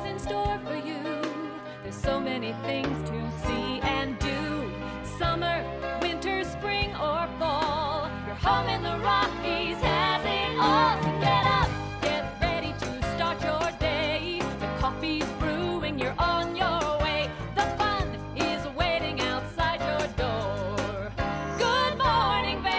is in store for you. There's so many things to see and do. Summer, winter, spring, or fall. Your home in the Rockies has it all. So get up, get ready to start your day. The coffee's brewing, you're on your way. The fun is waiting outside your door. Good morning, Vail.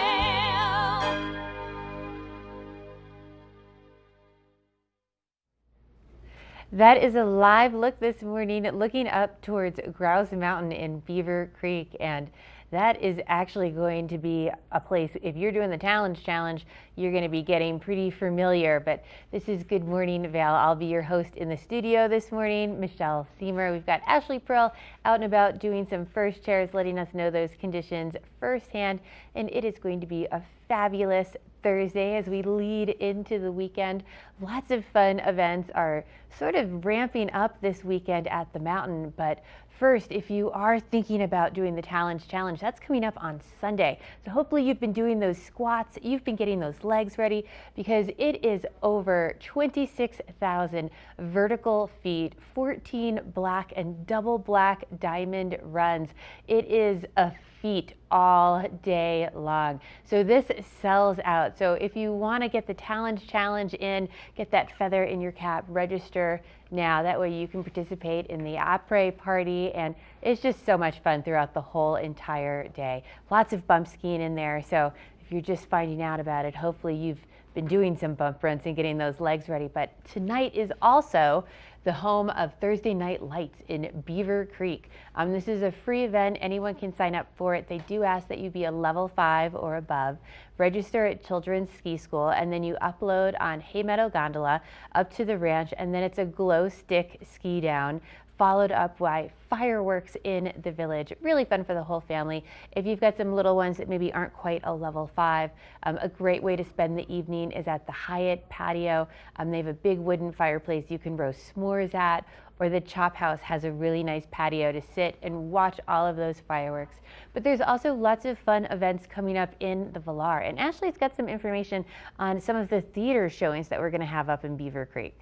That is a live look this morning looking up towards Grouse Mountain in Beaver Creek, and that is actually going to be a place, if you're doing the challenge, you're going to be getting pretty familiar. But this is Good Morning Vail. I'll be your host in the studio this morning, Michelle Seymour. We've got Ashley Pearl out and about doing some first shares, letting us know those conditions firsthand, and it is going to be a fabulous Thursday as we lead into the weekend. Lots of fun events are sort of ramping up this weekend at the mountain, but first, if you are thinking about doing the challenge, that's coming up on Sunday. So hopefully you've been doing those squats, you've been getting those legs ready, because it is over 26,000 vertical feet, 14 black and double black diamond runs. It is a feet all day long. So this sells out. So if you want to get the challenge in, get that feather in your cap, register now. That way you can participate in the après party, and it's just so much fun throughout the whole entire day. Lots of bump skiing in there. So if you're just finding out about it, hopefully you've been doing some bump runs and getting those legs ready. But tonight is also the home of Thursday Night Lights in Beaver Creek. This is a free event. Anyone can sign up for it. They do ask that you be a level 5 or above. Register at Children's Ski School, and then you upload on Hay Meadow Gondola up to the ranch, and then it's a glow stick ski down, followed up by fireworks in the village. Really fun for the whole family. If you've got some little ones that maybe aren't quite a level 5, a great way to spend the evening is at the Hyatt patio. They have a big wooden fireplace you can roast s'mores at, or the Chop House has a really nice patio to sit and watch all of those fireworks. But there's also lots of fun events coming up in the Villar. And Ashley's got some information on some of the theater showings that we're going to have up in Beaver Creek.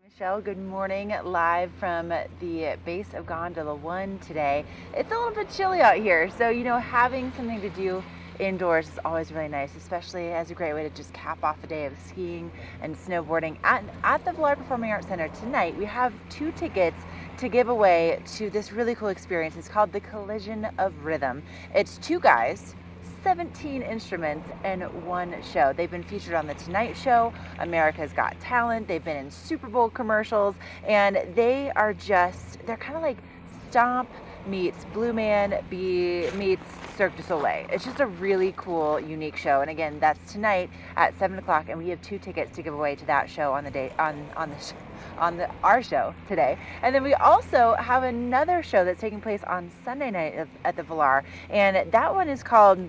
Michelle, good morning, live from the base of Gondola 1 today. It's a little bit chilly out here, so having something to do indoors is always really nice, especially as a great way to just cap off a day of skiing and snowboarding. At the Villar Performing Arts Center tonight, we have 2 tickets to give away to this really cool experience. It's called the Collision of Rhythm. It's 2 guys, 17 instruments, and 1 show. They've been featured on The Tonight Show, America's Got Talent, they've been in Super Bowl commercials, and they're kind of like Stomp meets Blue Man meets Cirque du Soleil. It's just a really cool, unique show. And again, that's tonight at 7 o'clock, and we have 2 tickets to give away to that show on our show today. And then we also have another show that's taking place on Sunday night at the Villar, and that one is called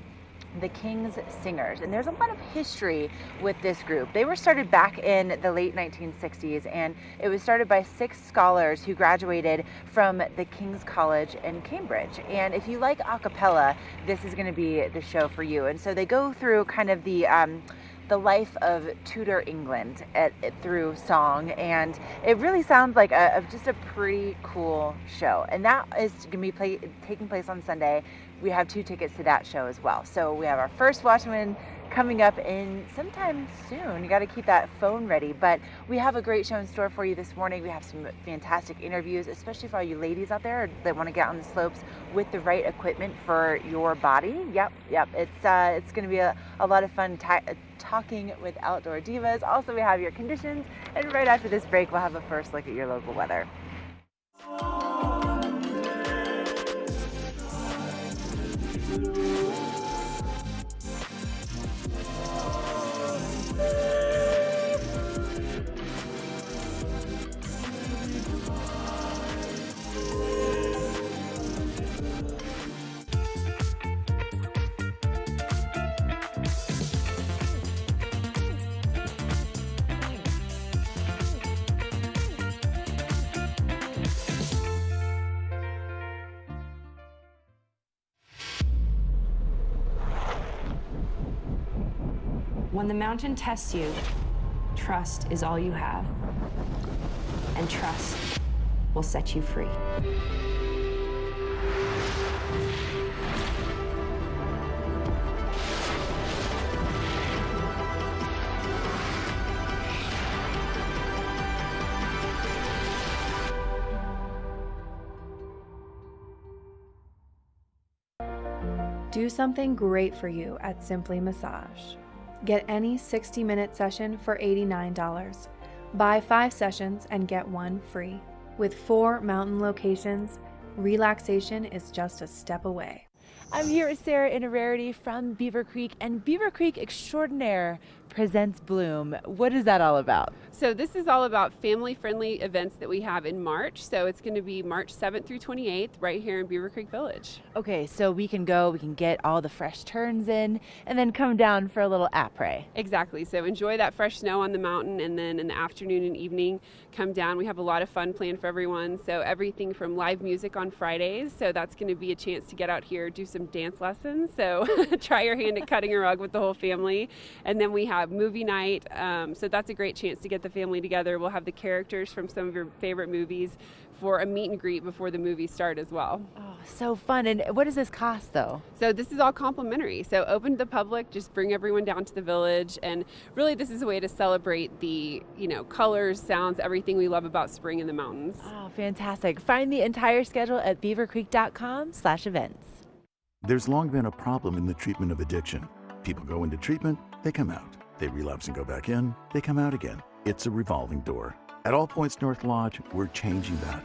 the King's Singers, and there's a lot of history with this group. They were started back in the late 1960s, and it was started by 6 scholars who graduated from the King's College in Cambridge. And if you like a cappella, this is going to be the show for you. And so they go through kind of the life of Tudor England through song, and it really sounds like just a pretty cool show. And that is going to be taking place on Sunday. We have 2 tickets to that show as well. So we have our first Watchman coming up in sometime soon. You got to keep that phone ready. But we have a great show in store for you this morning. We have some fantastic interviews, especially for all you ladies out there that want to get on the slopes with the right equipment for your body. Yep. It's going to be a lot of fun talking with outdoor divas. Also, we have your conditions, and right after this break, we'll have a first look at your local weather. When the mountain tests you, trust is all you have. And trust will set you free. Do something great for you at Simply Massage. Get any 60-minute session for $89. Buy 5 sessions and get 1 free. With 4 mountain locations, relaxation is just a step away. I'm here with Sarah in a Rarity from Beaver Creek, and Beaver Creek Extraordinaire presents Bloom. What is that all about? So this is all about family-friendly events that we have in March. So it's going to be March 7th through 28th right here in Beaver Creek Village. Okay, so we can get all the fresh turns in and then come down for a little après. Exactly. So enjoy that fresh snow on the mountain, and then in the afternoon and evening come down. We have a lot of fun planned for everyone. So everything from live music on Fridays. So that's going to be a chance to get out here, do some dance lessons. So try your hand at cutting a rug with the whole family. And then we have movie night. So that's a great chance to get the family together. We'll have the characters from some of your favorite movies for a meet and greet before the movies start as well. Oh, so fun. And what does this cost though? So this is all complimentary. So open to the public, just bring everyone down to the village. And really this is a way to celebrate the, colors, sounds, everything we love about spring in the mountains. Oh, fantastic. Find the entire schedule at beavercreek.com/events. There's long been a problem in the treatment of addiction. People go into treatment, they come out. They relapse and go back in, they come out again. It's a revolving door. At All Points North Lodge, we're changing that.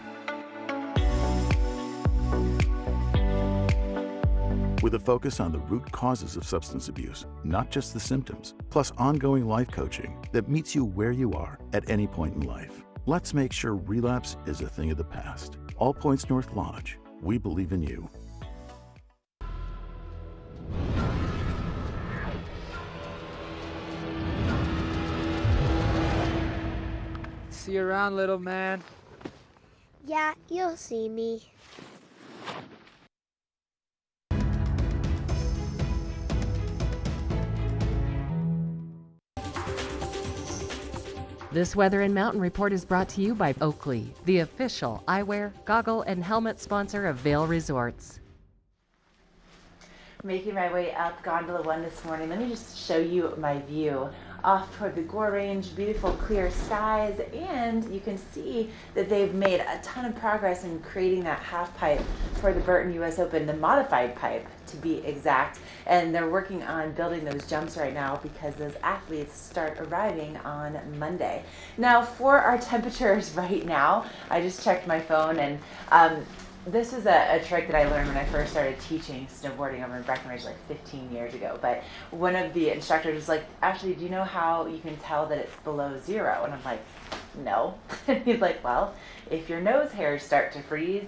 With a focus on the root causes of substance abuse, not just the symptoms, plus ongoing life coaching that meets you where you are at any point in life. Let's make sure relapse is a thing of the past. All Points North Lodge, we believe in you. See you around, little man. Yeah, you'll see me. This Weather and Mountain Report is brought to you by Oakley, the official eyewear, goggle, and helmet sponsor of Vail Resorts. Making my way up Gondola 1 this morning. Let me just show you my view off toward the Gore Range, beautiful clear skies, and you can see that they've made a ton of progress in creating that half pipe for the Burton US Open, the modified pipe to be exact, and they're working on building those jumps right now because those athletes start arriving on Monday. Now for our temperatures right now, I just checked my phone, and this is a trick that I learned when I first started teaching snowboarding over in Breckenridge like 15 years ago. But one of the instructors was like, Ashley, do you know how you can tell that it's below 0? And I'm like, no. And he's like, well, if your nose hairs start to freeze,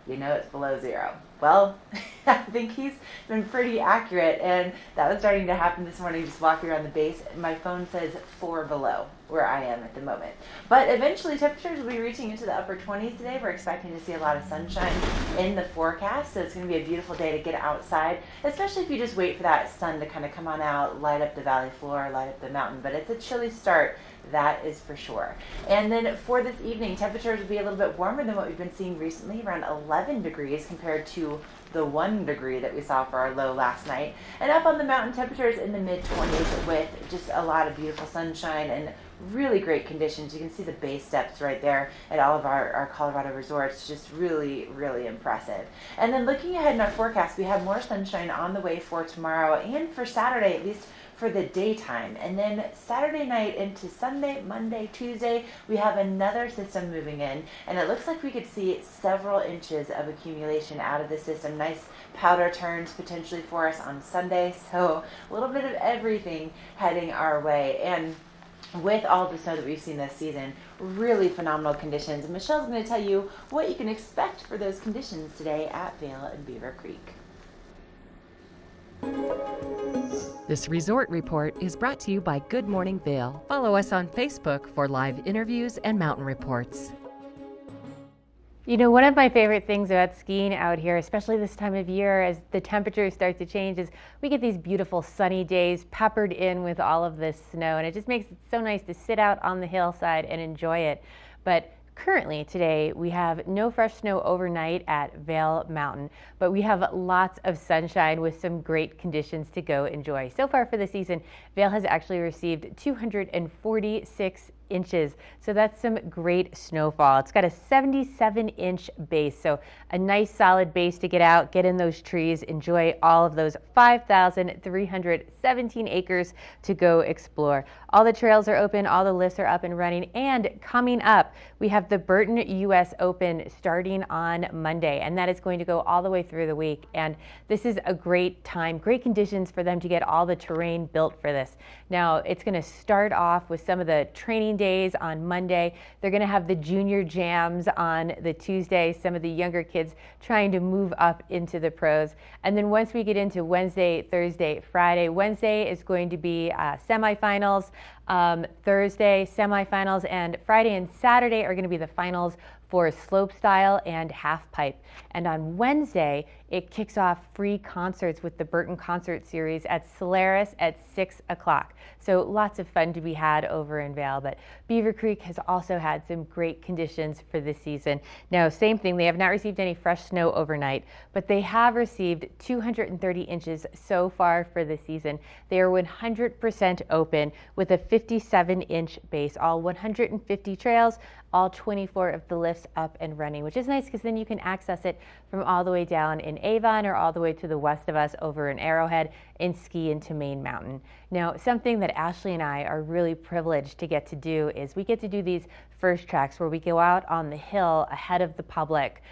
you know it's below 0. Well, I think he's been pretty accurate, and that was starting to happen this morning just walking around the base. My phone says 4 below where I am at the moment. But eventually temperatures will be reaching into the upper 20s today. We're expecting to see a lot of sunshine in the forecast, so it's going to be a beautiful day to get outside, especially if you just wait for that sun to kind of come on out, light up the valley floor, light up the mountain. But it's a chilly start, that is for sure. And then for this evening, temperatures will be a little bit warmer than what we've been seeing recently, around 11 degrees compared to the 1 degree that we saw for our low last night. And up on the mountain, temperatures in the mid-20s with just a lot of beautiful sunshine and really great conditions. You can see the base steps right there at all of our Colorado resorts. Just really, really impressive. And then looking ahead in our forecast, we have more sunshine on the way for tomorrow and for Saturday, at least for the daytime. And then Saturday night into Sunday, Monday, Tuesday, we have another system moving in, and it looks like we could see several inches of accumulation out of the system. Nice powder turns potentially for us on Sunday, so a little bit of everything heading our way. And with all the snow that we've seen this season, really phenomenal conditions. And Michelle's going to tell you what you can expect for those conditions today at Vail and Beaver Creek. This resort report is brought to you by Good Morning Vail. Follow us on Facebook for live interviews and mountain reports. You know, one of my favorite things about skiing out here, especially this time of year as the temperatures start to change, is we get these beautiful sunny days peppered in with all of this snow, and it just makes it so nice to sit out on the hillside and enjoy it. But currently today we have no fresh snow overnight at Vail Mountain, but we have lots of sunshine with some great conditions to go enjoy. So far for the season, Vail has actually received 246 inches. So that's some great snowfall. It's got a 77-inch base, so a nice solid base to get out, get in those trees, enjoy all of those 5,317 acres to go explore. All the trails are open, all the lifts are up and running, and coming up, we have the Burton US Open starting on Monday, and that is going to go all the way through the week. And this is a great time, great conditions for them to get all the terrain built for this. Now, it's going to start off with some of the training days on Monday. They're going to have the junior jams on the Tuesday, some of the younger kids trying to move up into the pros. And then once we get into Wednesday, Thursday, Friday, Wednesday is going to be semifinals. Thursday, semifinals, and Friday and Saturday are going to be the finals for slopestyle and half pipe. And on Wednesday, it kicks off free concerts with the Burton Concert Series at Solaris at 6 o'clock. So lots of fun to be had over in Vail. But Beaver Creek has also had some great conditions for this season. Now, same thing, they have not received any fresh snow overnight, but they have received 230 inches so far for the season. They are 100% open with a 57-inch base, all 150 trails, all 24 of the lifts up and running, which is nice because then you can access it from all the way down in Avon or all the way to the west of us over in Arrowhead and ski into Main Mountain. Now, something that Ashley and I are really privileged to get to do is we get to do these first tracks where we go out on the hill ahead of the public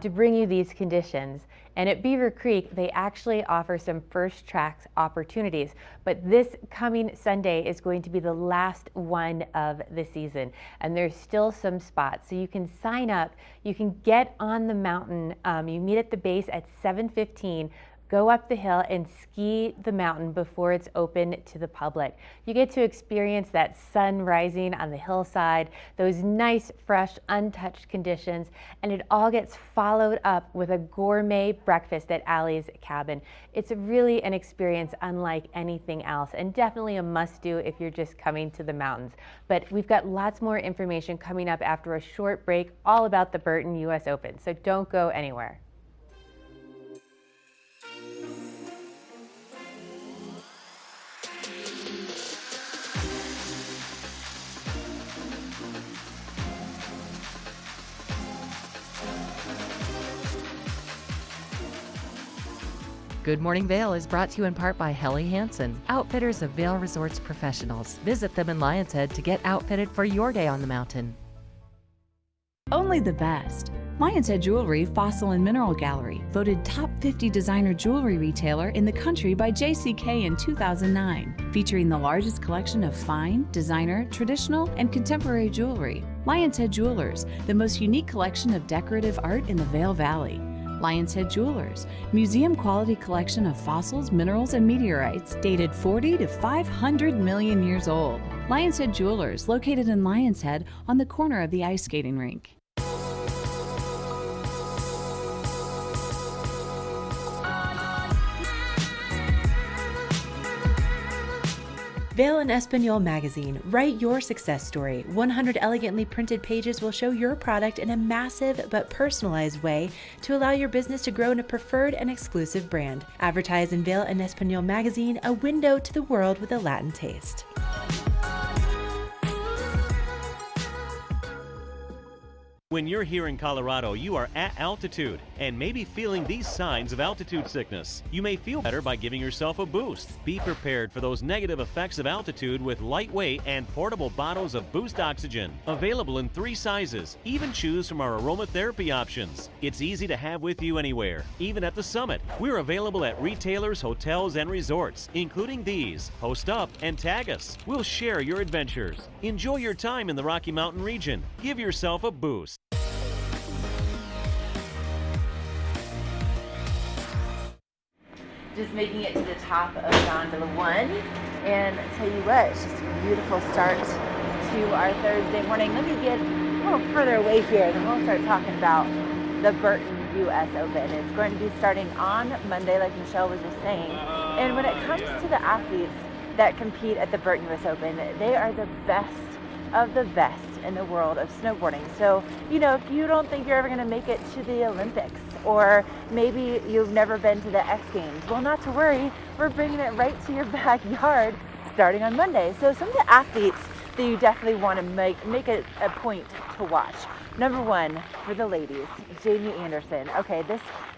to bring you these conditions. And at Beaver Creek, they actually offer some first tracks opportunities. But this coming Sunday is going to be the last one of the season. And there's still some spots. So you can sign up, you can get on the mountain. You meet at the base at 7:15. Go up the hill and ski the mountain before it's open to the public. You get to experience that sun rising on the hillside, those nice, fresh, untouched conditions, and it all gets followed up with a gourmet breakfast at Allie's Cabin. It's really an experience unlike anything else, and definitely a must-do if you're just coming to the mountains. But we've got lots more information coming up after a short break all about the Burton US Open, so don't go anywhere. Good Morning Vail is brought to you in part by Helly Hansen, outfitters of Vail Resorts professionals. Visit them in Lion's Head to get outfitted for your day on the mountain. Only the best. Lion's Head Jewelry Fossil and Mineral Gallery, voted top 50 designer jewelry retailer in the country by JCK in 2009, featuring the largest collection of fine, designer, traditional, and contemporary jewelry. Lion's Head Jewelers, the most unique collection of decorative art in the Vail Valley. Lion's Head Jewelers, museum-quality collection of fossils, minerals, and meteorites dated 40 to 500 million years old. Lion's Head Jewelers, located in Lion's Head on the corner of the ice skating rink. Vail and Espanol magazine. Write your success story. 100 elegantly printed pages will show your product in a massive but personalized way to allow your business to grow in a preferred and exclusive brand. Advertise in Vail and Espanol magazine, a window to the world with a Latin taste. When you're here in Colorado, you are at altitude and maybe feeling these signs of altitude sickness. You may feel better by giving yourself a boost. Be prepared for those negative effects of altitude with lightweight and portable bottles of Boost Oxygen. Available in 3 sizes. Even choose from our aromatherapy options. It's easy to have with you anywhere, even at the summit. We're available at retailers, hotels, and resorts, including these. Post up and tag us. We'll share your adventures. Enjoy your time in the Rocky Mountain region. Give yourself a boost. Just making it to the top of Gondola 1, and I'll tell you what, it's just a beautiful start to our Thursday morning. Let me get a little further away here, then we'll start talking about the Burton U.S. Open. It's going to be starting on Monday, like Michelle was just saying. And when it comes to the athletes that compete at the Burton U.S. Open, they are the best of the best in the world of snowboarding. So, if you don't think you're ever going to make it to the Olympics, or maybe you've never been to the X Games, well, not to worry, we're bringing it right to your backyard starting on Monday. So some of the athletes that you definitely want to make it a point to watch. Number one, for the ladies, Jamie Anderson. Okay,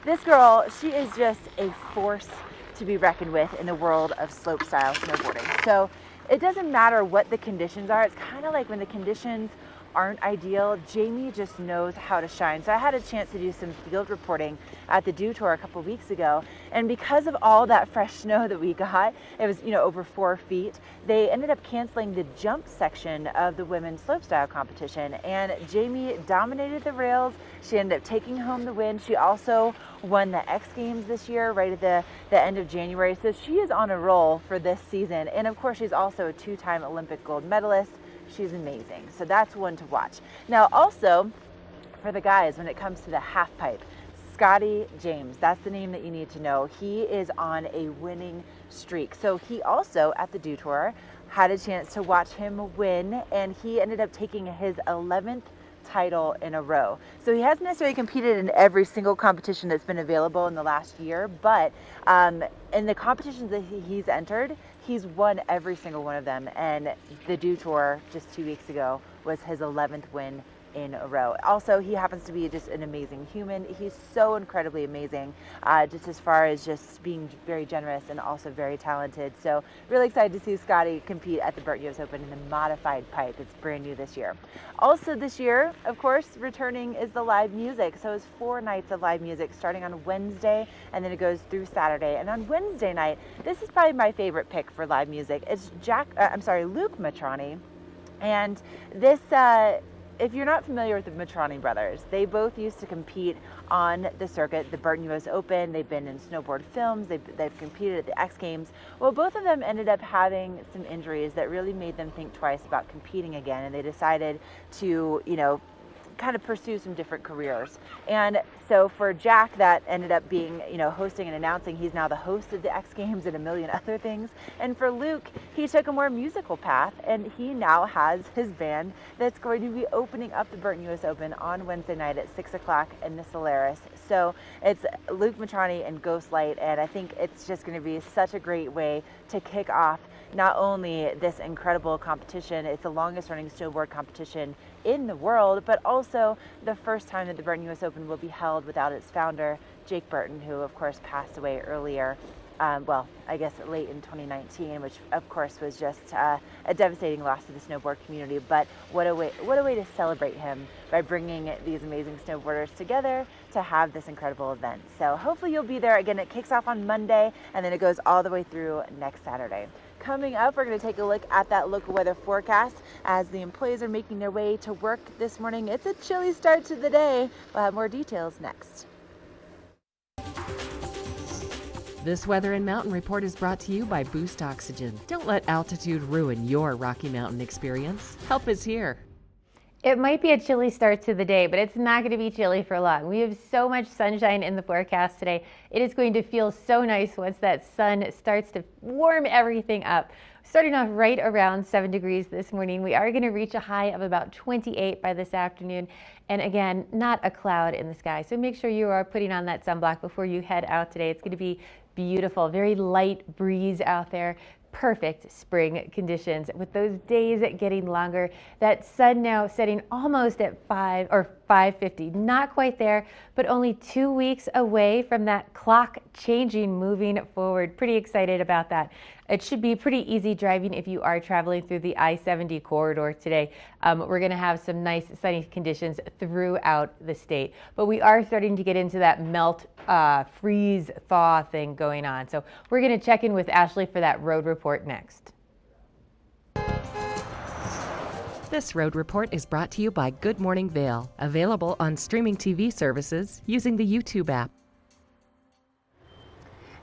this girl, she is just a force to be reckoned with in the world of slopestyle snowboarding. So it doesn't matter what the conditions are. It's kind of like when the conditions aren't ideal, Jamie just knows how to shine. So I had a chance to do some field reporting at the Dew Tour a couple weeks ago, and because of all that fresh snow that we got, it was over 4 feet, they ended up canceling the jump section of the women's slopestyle competition, and Jamie dominated the rails. She ended up taking home the win. She also won the X Games this year right at the end of January, so she is on a roll for this season. And of course, she's also a 2-time Olympic gold medalist. She's amazing. So that's one to watch. Now also, for the guys, when it comes to the half pipe, Scotty James, that's the name that you need to know. He is on a winning streak. So he also, at the Dew Tour, had a chance to watch him win, and he ended up taking his 11th title in a row. So he hasn't necessarily competed in every single competition that's been available in the last year, but in the competitions that he's entered, he's won every single one of them. And the Dew Tour just 2 weeks ago was his 11th win in a row. Also, he happens to be just an amazing human. He's so incredibly amazing, just as far as just being very generous and also very talented. So really excited to see Scotty compete at the Burton U.S. Open in the modified pipe. It's brand new this year. Also this year, of course, returning is the live music. So it's 4 nights of live music starting on Wednesday, and then it goes through Saturday. And on Wednesday night, this is probably my favorite pick for live music. It's Luke Matrani. And this, if you're not familiar with the Matrani brothers, they both used to compete on the circuit, the Burton U.S. Open. They've been in snowboard films. They've competed at the X Games. Well, both of them ended up having some injuries that really made them think twice about competing again, and they decided to, kind of pursue some different careers. And so for Jack, that ended up being, hosting and announcing. He's now the host of the X Games and a million other things. And for Luke, he took a more musical path, and he now has his band that's going to be opening up the Burton U.S. Open on Wednesday night at 6 o'clock in the Solaris. So it's Luke Matrani and Ghostlight, and I think it's just going to be such a great way to kick off not only this incredible competition, it's the longest running snowboard competition in the world, but also the first time that the Burton U.S. Open will be held without its founder, Jake Burton, who of course passed away earlier, late in 2019, which of course was just a devastating loss to the snowboard community. But what a way to celebrate him by bringing these amazing snowboarders together to have this incredible event. So hopefully you'll be there. Again, it kicks off on Monday, and then it goes all the way through next Saturday. Coming up, we're going to take a look at that local weather forecast as the employees are making their way to work this morning. It's a chilly start to the day. We'll have more details next. This Weather and Mountain Report is brought to you by Boost Oxygen. Don't let altitude ruin your Rocky Mountain experience. Help is here. It might be a chilly start to the day, but it's not going to be chilly for long. We have so much sunshine in the forecast today. It is going to feel so nice once that sun starts to warm everything up. Starting off right around 7 degrees this morning. We are going to reach a high of about 28 by this afternoon. And again, not a cloud in the sky. So make sure you are putting on that sunblock before you head out today. It's going to be beautiful, very light breeze out there. Perfect spring conditions with those days getting longer. That sun now setting almost at 5:50, not quite there, but only 2 weeks away from that clock changing, moving forward. Pretty excited about that. It should be pretty easy driving if you are traveling through the I-70 corridor today. We're going to have some nice sunny conditions throughout the state, but we are starting to get into that melt, freeze, thaw thing going on. So we're going to check in with Ashley for that road report next. This road report is brought to you by Good Morning Vail, available on streaming TV services using the YouTube app.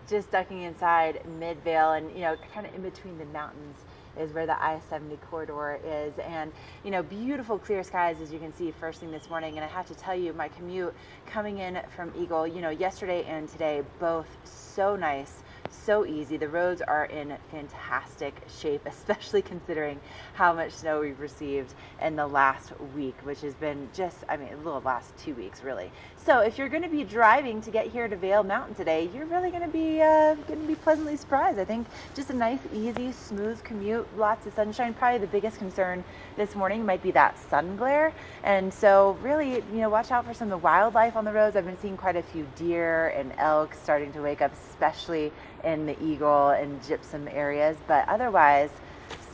Just ducking inside Midvale and, kind of in between the mountains is where the I-70 corridor is, and you know, beautiful clear skies as you can see first thing this morning. And I have to tell you, my commute coming in from Eagle, you know, yesterday and today, both so nice, so easy. The roads are in fantastic shape, especially considering how much snow we've received in the last week, which has been just, I mean, the last 2 weeks really. So if you're going to be driving to get here to Vail Mountain today, you're really going to be pleasantly surprised. I think just a nice, easy, smooth commute, lots of sunshine. Probably the biggest concern this morning might be that sun glare, and so really, you know, watch out for some of the wildlife on the roads. I've been seeing quite a few deer and elk starting to wake up, especially in the Eagle and Gypsum areas, but otherwise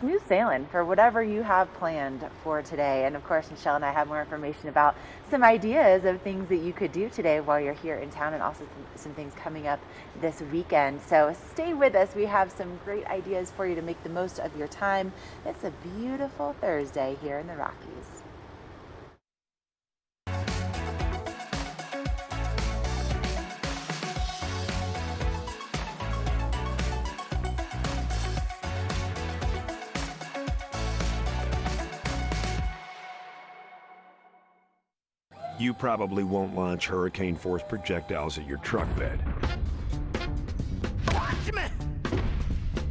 smooth sailing for whatever you have planned for today. And of course, Michelle and I have more information about some ideas of things that you could do today while you're here in town, and also some things coming up this weekend. So stay with us. We have some great ideas for you to make the most of your time. It's a beautiful Thursday here in the Rockies. You probably won't launch hurricane-force projectiles at your truck bed. Watch me!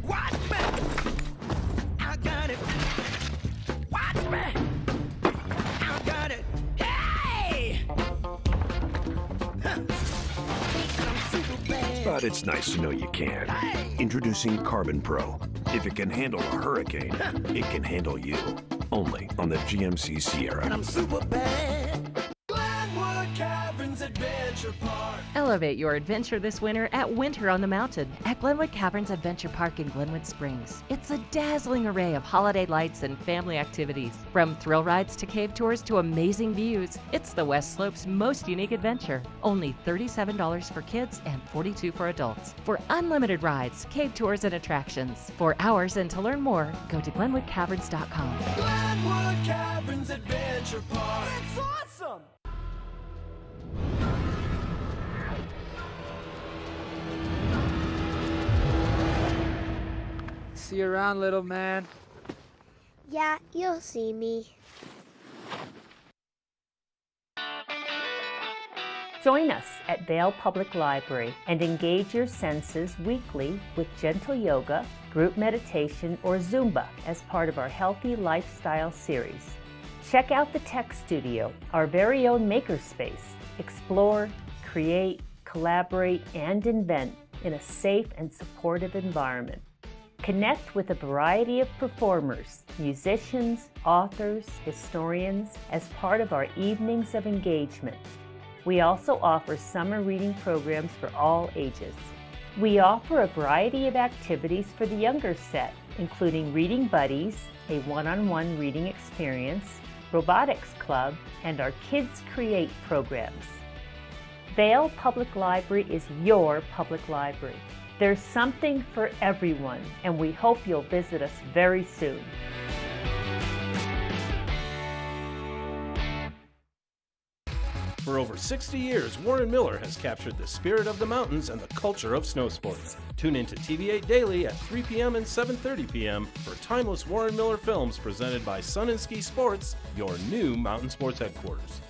Watch me! I got it! Watch me! I got it! Hey! I'm super bad. But it's nice to know you can. Introducing Carbon Pro. If it can handle a hurricane, it can handle you. Only on the GMC Sierra. And I'm super bad. Adventure Park. Elevate your adventure this winter at Winter on the Mountain at Glenwood Caverns Adventure Park in Glenwood Springs. It's a dazzling array of holiday lights and family activities. From thrill rides to cave tours to amazing views, it's the West Slope's most unique adventure. Only $37 for kids and $42 for adults. For unlimited rides, cave tours, and attractions. For hours and to learn more, go to GlenwoodCaverns.com. Glenwood Caverns Adventure Park. It's awesome! See you around, little man. Yeah, you'll see me. Join us at Vail Public Library and engage your senses weekly with gentle yoga, group meditation, or Zumba as part of our Healthy Lifestyle series. Check out the Tech Studio, our very own makerspace. Explore, create, collaborate, and invent in a safe and supportive environment. Connect with a variety of performers, musicians, authors, historians as part of our evenings of engagement. We also offer summer reading programs for all ages. We offer a variety of activities for the younger set, including Reading Buddies, a one-on-one reading experience, Robotics Club, and our Kids Create programs. Vail Public Library is your public library. There's something for everyone, and we hope you'll visit us very soon. For over 60 years, Warren Miller has captured the spirit of the mountains and the culture of snow sports. Tune in to TV8 Daily at 3 p.m. and 7:30 p.m. for timeless Warren Miller films presented by Sun and Ski Sports, your new mountain sports headquarters.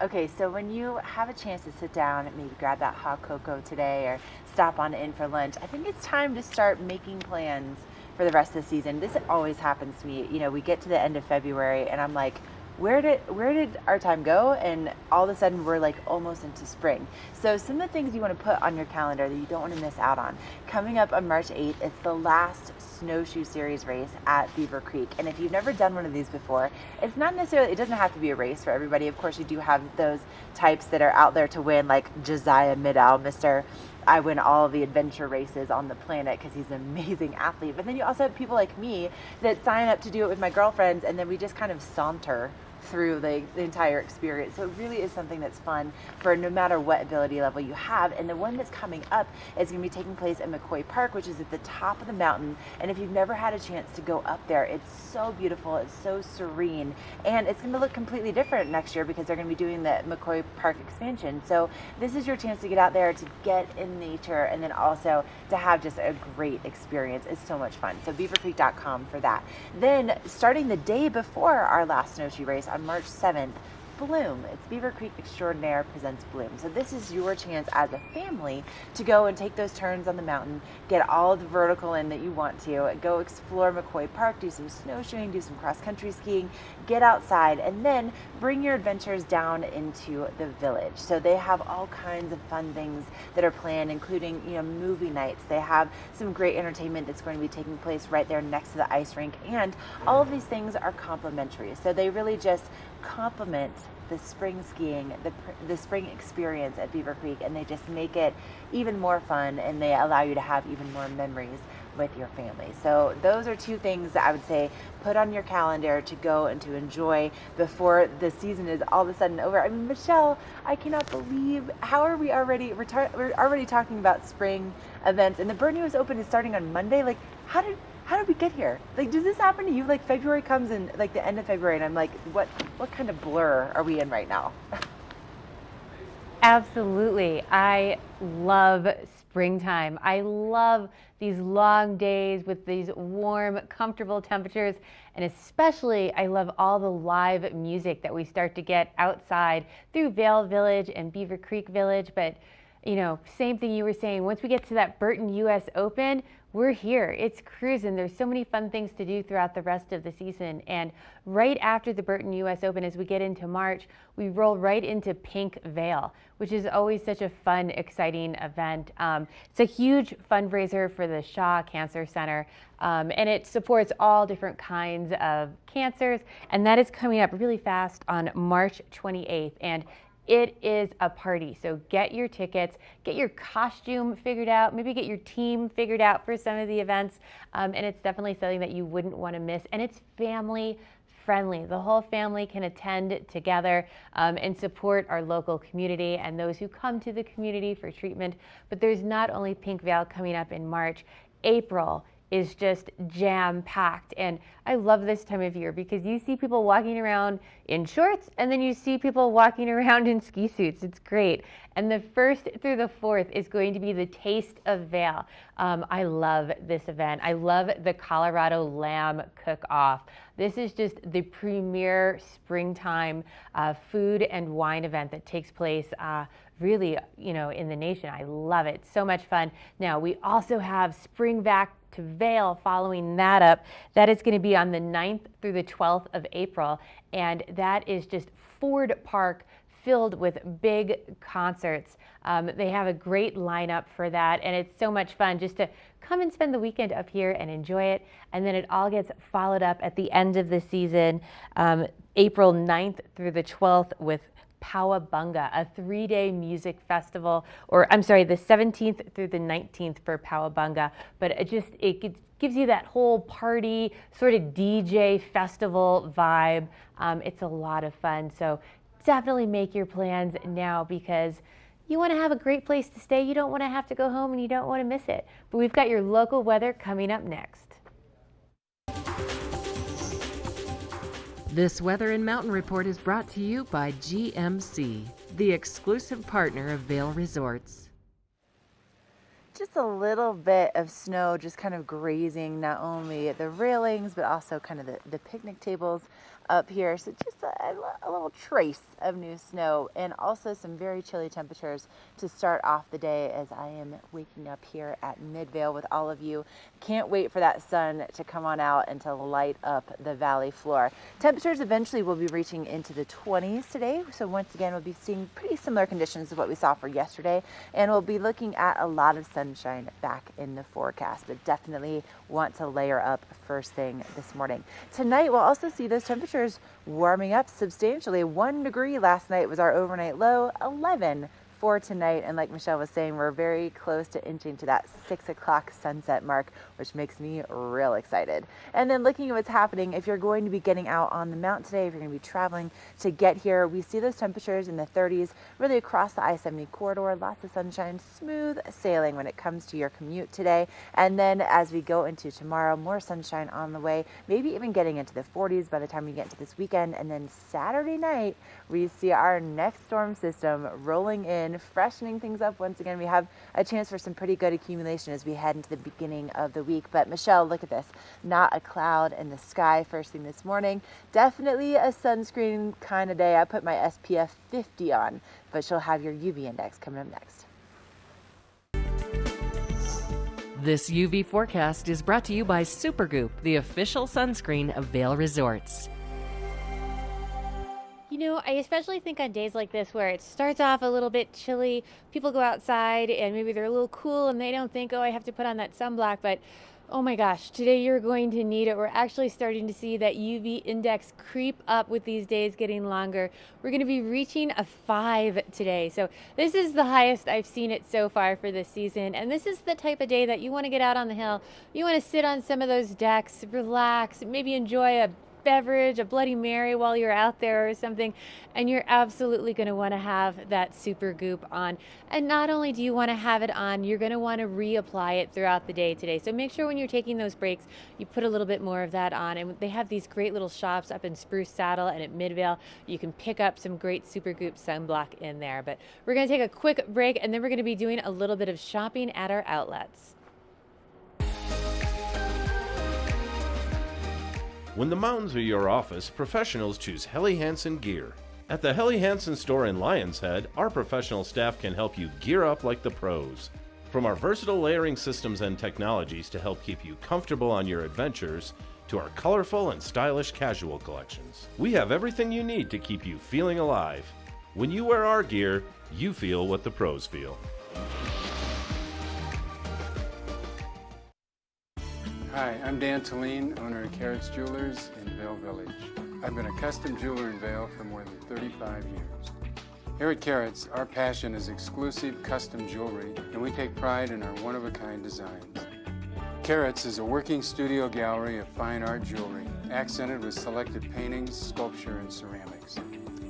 Okay, so when you have a chance to sit down and maybe grab that hot cocoa today or stop on in for lunch, I think it's time to start making plans for the rest of the season. This always happens to me. You know, we get to the end of February and I'm like, where did our time go? And all of a sudden we're like almost into spring. So some of the things you want to put on your calendar that you don't want to miss out on. Coming up on March 8th, it's the last snowshoe series race at Beaver Creek. And if you've never done one of these before, it's not necessarily, it doesn't have to be a race for everybody. Of course, you do have those types that are out there to win, like Josiah Middow, Mr. I win all of the adventure races on the planet because he's an amazing athlete. But then you also have people like me that sign up to do it with my girlfriends, and then we just kind of saunter through the entire experience. So it really is something that's fun for no matter what ability level you have. And the one that's coming up is going to be taking place at McCoy Park, which is at the top of the mountain. And if you've never had a chance to go up there, it's so beautiful, it's so serene, and it's going to look completely different next year because they're going to be doing the McCoy Park expansion. So this is your chance to get out there, to get in nature, and then also to have just a great experience. It's so much fun. So beavercreek.com for that. Then starting the day before our last snowshoe race on March 7th, Bloom. It's Beaver Creek Extraordinaire presents Bloom. So this is your chance as a family to go and take those turns on the mountain, get all the vertical in that you want to, go explore McCoy Park, do some snowshoeing, do some cross-country skiing, get outside, and then bring your adventures down into the village. So they have all kinds of fun things that are planned, including, movie nights. They have some great entertainment that's going to be taking place right there next to the ice rink, and all of these things are complimentary. So they really just complement the spring skiing, the spring experience at Beaver Creek, and they just make it even more fun, and they allow you to have even more memories with your family. So those are two things that I would say put on your calendar to go and to enjoy before the season is all of a sudden over. I mean, Michelle, I cannot believe, how are we already, we're already talking about spring events, and the Burton U.S. Open is starting on Monday. Like, how did we get here? Like, does this happen to you? Like, February comes in, like, the end of February, and I'm like, what kind of blur are we in right now? Absolutely. I love springtime. I love these long days with these warm, comfortable temperatures, and especially I love all the live music that we start to get outside through Vail Village and Beaver Creek Village. But, same thing you were saying, once we get to that Burton U.S. Open, we're here. It's cruising. There's so many fun things to do throughout the rest of the season. And right after the Burton U.S. Open, as we get into March, we roll right into Pink Veil, which is always such a fun, exciting event. It's a huge fundraiser for the Shaw Cancer Center, and it supports all different kinds of cancers. And that is coming up really fast on March 28th. And it is a party, so get your tickets, get your costume figured out, maybe get your team figured out for some of the events, and it's definitely something that you wouldn't want to miss, and it's family friendly. The whole family can attend together and support our local community and those who come to the community for treatment. But there's not only Pink Veil coming up in March, April is just jam-packed. And I love this time of year because you see people walking around in shorts and then you see people walking around in ski suits. It's great. And the 1st through the 4th is going to be the Taste of Vail. I love this event. I love the Colorado Lamb Cook-Off. This is just the premier springtime food and wine event that takes place really, in the nation. I love it. So much fun. Now, we also have Spring Back to Vail following that up. That is going to be on the 9th through the 12th of April, and that is just Ford Park filled with big concerts. They have a great lineup for that, and it's so much fun just to come and spend the weekend up here and enjoy it. And then it all gets followed up at the end of the season, April 9th through the 12th with Powabunga, a 3-day music festival, or I'm sorry, the 17th through the 19th for Powabunga. But it gives you that whole party, sort of DJ festival vibe. It's a lot of fun. So definitely make your plans now because you want to have a great place to stay. You don't want to have to go home and you don't want to miss it. But we've got your local weather coming up next. This Weather and Mountain Report is brought to you by GMC, the exclusive partner of Vail Resorts. Just a little bit of snow just kind of grazing not only the railings but also kind of the picnic tables up here. So just a little trace of new snow, and also some very chilly temperatures to start off the day as I am waking up here at Midvale with all of you. Can't wait for that sun to come on out and to light up the valley floor. Temperatures eventually will be reaching into the 20s today. So once again, we'll be seeing pretty similar conditions to what we saw for yesterday, and we'll be looking at a lot of sunshine back in the forecast, but definitely want to layer up first thing this morning. Tonight, we'll also see those temperatures warming up substantially. 1 degree last night was our overnight low, 11 for tonight. And like Michelle was saying, we're very close to inching to that 6 o'clock sunset mark, which makes me real excited. And then looking at what's happening, if you're going to be getting out on the mountain today, if you're going to be traveling to get here, we see those temperatures in the 30s really across the I-70 corridor. Lots of sunshine, smooth sailing when it comes to your commute today. And then as we go into tomorrow, more sunshine on the way, maybe even getting into the 40s by the time we get to this weekend. And then Saturday night, we see our next storm system rolling in, freshening things up once again. We have a chance for some pretty good accumulation as we head into the beginning of the week. But Michelle, look at this. Not a cloud in the sky first thing this morning. Definitely a sunscreen kind of day. I put my SPF 50 on, but she'll have your UV index coming up next. This UV forecast is brought to you by Supergoop, the official sunscreen of Vail Resorts. You know, I especially think on days like this where it starts off a little bit chilly, people go outside and maybe they're a little cool and they don't think, oh, I have to put on that sunblock, but oh my gosh, today you're going to need it. We're actually starting to see that UV index creep up with these days getting longer. We're going to be reaching a 5 today. So this is the highest I've seen it so far for this season. And this is the type of day that you want to get out on the hill. You want to sit on some of those decks, relax, maybe enjoy a beverage, a Bloody Mary while you're out there or something, and you're absolutely going to want to have that Supergoop on. And not only do you want to have it on, you're going to want to reapply it throughout the day today. So make sure when you're taking those breaks, you put a little bit more of that on. And they have these great little shops up in Spruce Saddle and at Midvale. You can pick up some great Supergoop sunblock in there. But we're going to take a quick break, and then we're going to be doing a little bit of shopping at our outlets. When the mountains are your office, professionals choose Helly Hansen gear. At the Helly Hansen store in Lion's Head, our professional staff can help you gear up like the pros. From our versatile layering systems and technologies to help keep you comfortable on your adventures, to our colorful and stylish casual collections, we have everything you need to keep you feeling alive. When you wear our gear, you feel what the pros feel. Hi, I'm Dan Talene, owner of Carrots Jewelers in Vail Village. I've been a custom jeweler in Vail for more than 35 years. Here at Carrots, our passion is exclusive custom jewelry, and we take pride in our one-of-a-kind designs. Carrots is a working studio gallery of fine art jewelry, accented with selected paintings, sculpture, and ceramics.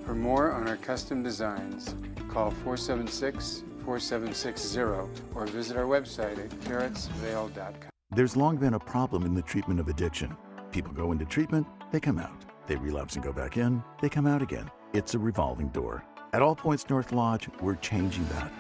For more on our custom designs, call 476-4760 or visit our website at carrotsvail.com. There's long been a problem in the treatment of addiction. People go into treatment, they come out. They relapse and go back in, they come out again. It's a revolving door. At All Points North Lodge, we're changing that.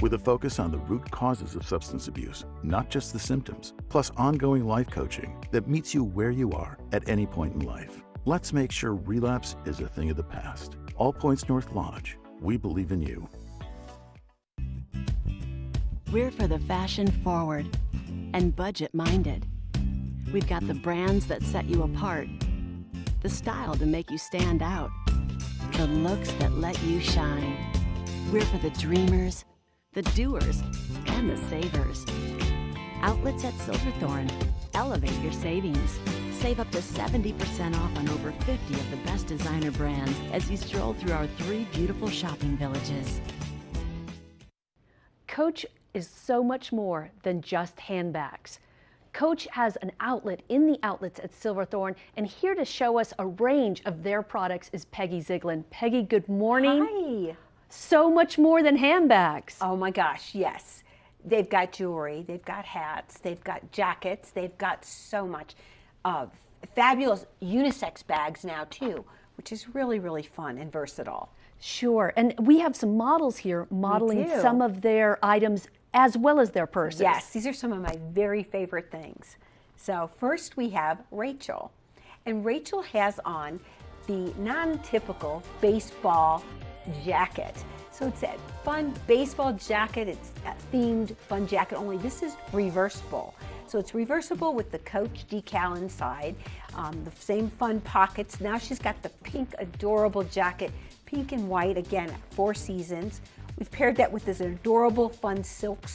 With a focus on the root causes of substance abuse, not just the symptoms, plus ongoing life coaching that meets you where you are at any point in life. Let's make sure relapse is a thing of the past. All Points North Lodge, we believe in you. We're for the fashion forward and budget minded. We've got the brands that set you apart, the style to make you stand out, the looks that let you shine. We're for the dreamers, the doers, and the savers. Outlets at Silverthorne. Elevate your savings. Save up to 70% off on over 50 of the best designer brands as you stroll through our 3 beautiful shopping villages. Coach is so much more than just handbags. Coach has an outlet in the outlets at Silverthorne, and here to show us a range of their products is Peggy Ziegler. Peggy, good morning. Hi. So much more than handbags. Oh my gosh, yes. They've got jewelry, they've got hats, they've got jackets, they've got so much. Fabulous unisex bags now too, which is really, really fun and versatile. Sure, and we have some models here modeling some of their items as well as their purses. Yes, these are some of my very favorite things. So first we have Rachel. And Rachel has on the non-typical baseball jacket. So it's a fun baseball jacket. It's a themed fun jacket, only this is reversible. So it's reversible with the Coach decal inside, the same fun pockets. Now she's got the pink adorable jacket, pink and white, again, 4 seasons. We've paired that with this adorable fun silk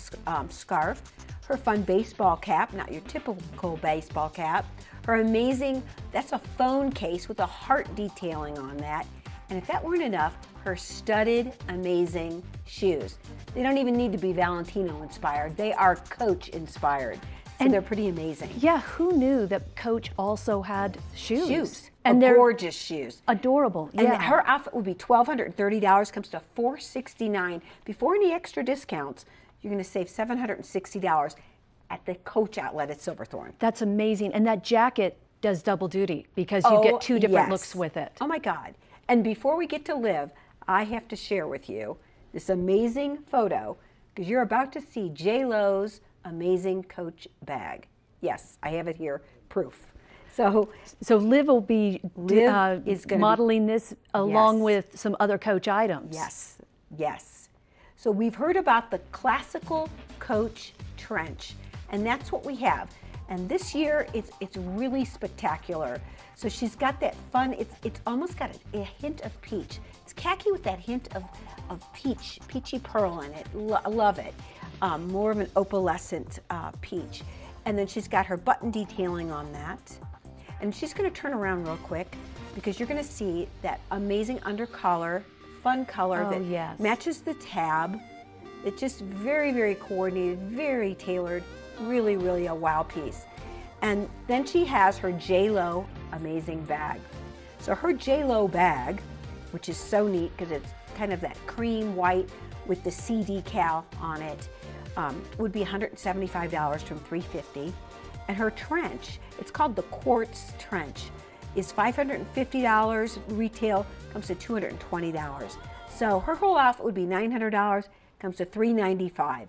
scarf. her fun baseball cap, not your typical baseball cap, her amazing, that's a phone case with a heart detailing on that. And if that weren't enough, her studded, amazing shoes. They don't even need to be Valentino inspired. They are Coach inspired. So they're pretty amazing. Yeah, who knew that Coach also had shoes? Shoes. And they're gorgeous shoes. Adorable. And yeah. her outfit would be $1,230, comes to $469. Before any extra discounts, you're going to save $760 at the Coach outlet at Silverthorne. That's amazing. And that jacket does double duty because you get two different looks with it. Oh my God. And before we get to Liv, I have to share with you this amazing photo because you're about to see J-Lo's amazing Coach bag. Yes, I have it here, proof. So Liv will be is gonna modeling this along with some other Coach items. Yes, yes. So we've heard about the classical Coach trench, and that's what we have. And this year, it's really spectacular. So she's got that fun, it's almost got a hint of peach. It's khaki with that hint of peachy pearl in it. Love it. More of an opalescent peach. And then she's got her button detailing on that. And she's gonna turn around real quick because you're gonna see that amazing under collar, fun color that matches the tab. It's just very, very coordinated, very tailored, really, really a wow piece. And then she has her J-Lo amazing bag. So her J-Lo bag, which is so neat because it's kind of that cream white with the C decal on it, would be $175 from $350. And her trench, it's called the Quartz Trench, is $550 retail, comes to $220. So her whole outfit would be $900, comes to $395.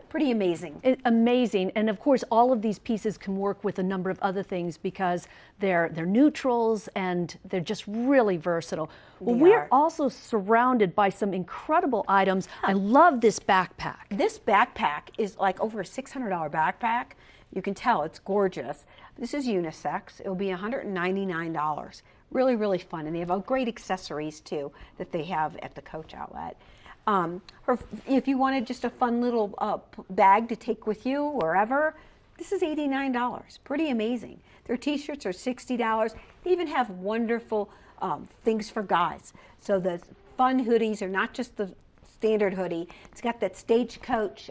Pretty amazing. Amazing, and of course all of these pieces can work with a number of other things because they're neutrals and they're just really versatile. Well, we're also surrounded by some incredible items. I love this backpack. This backpack is like over a $600 backpack. You can tell it's gorgeous. This is unisex. It'll be $199. Really, really fun, and they have great accessories too that they have at the Coach outlet. If you wanted just a fun little bag to take with you wherever, this is $89. Pretty amazing. Their t-shirts are $60. They even have wonderful things for guys. So the fun hoodies are not just the standard hoodie. It's got that Stagecoach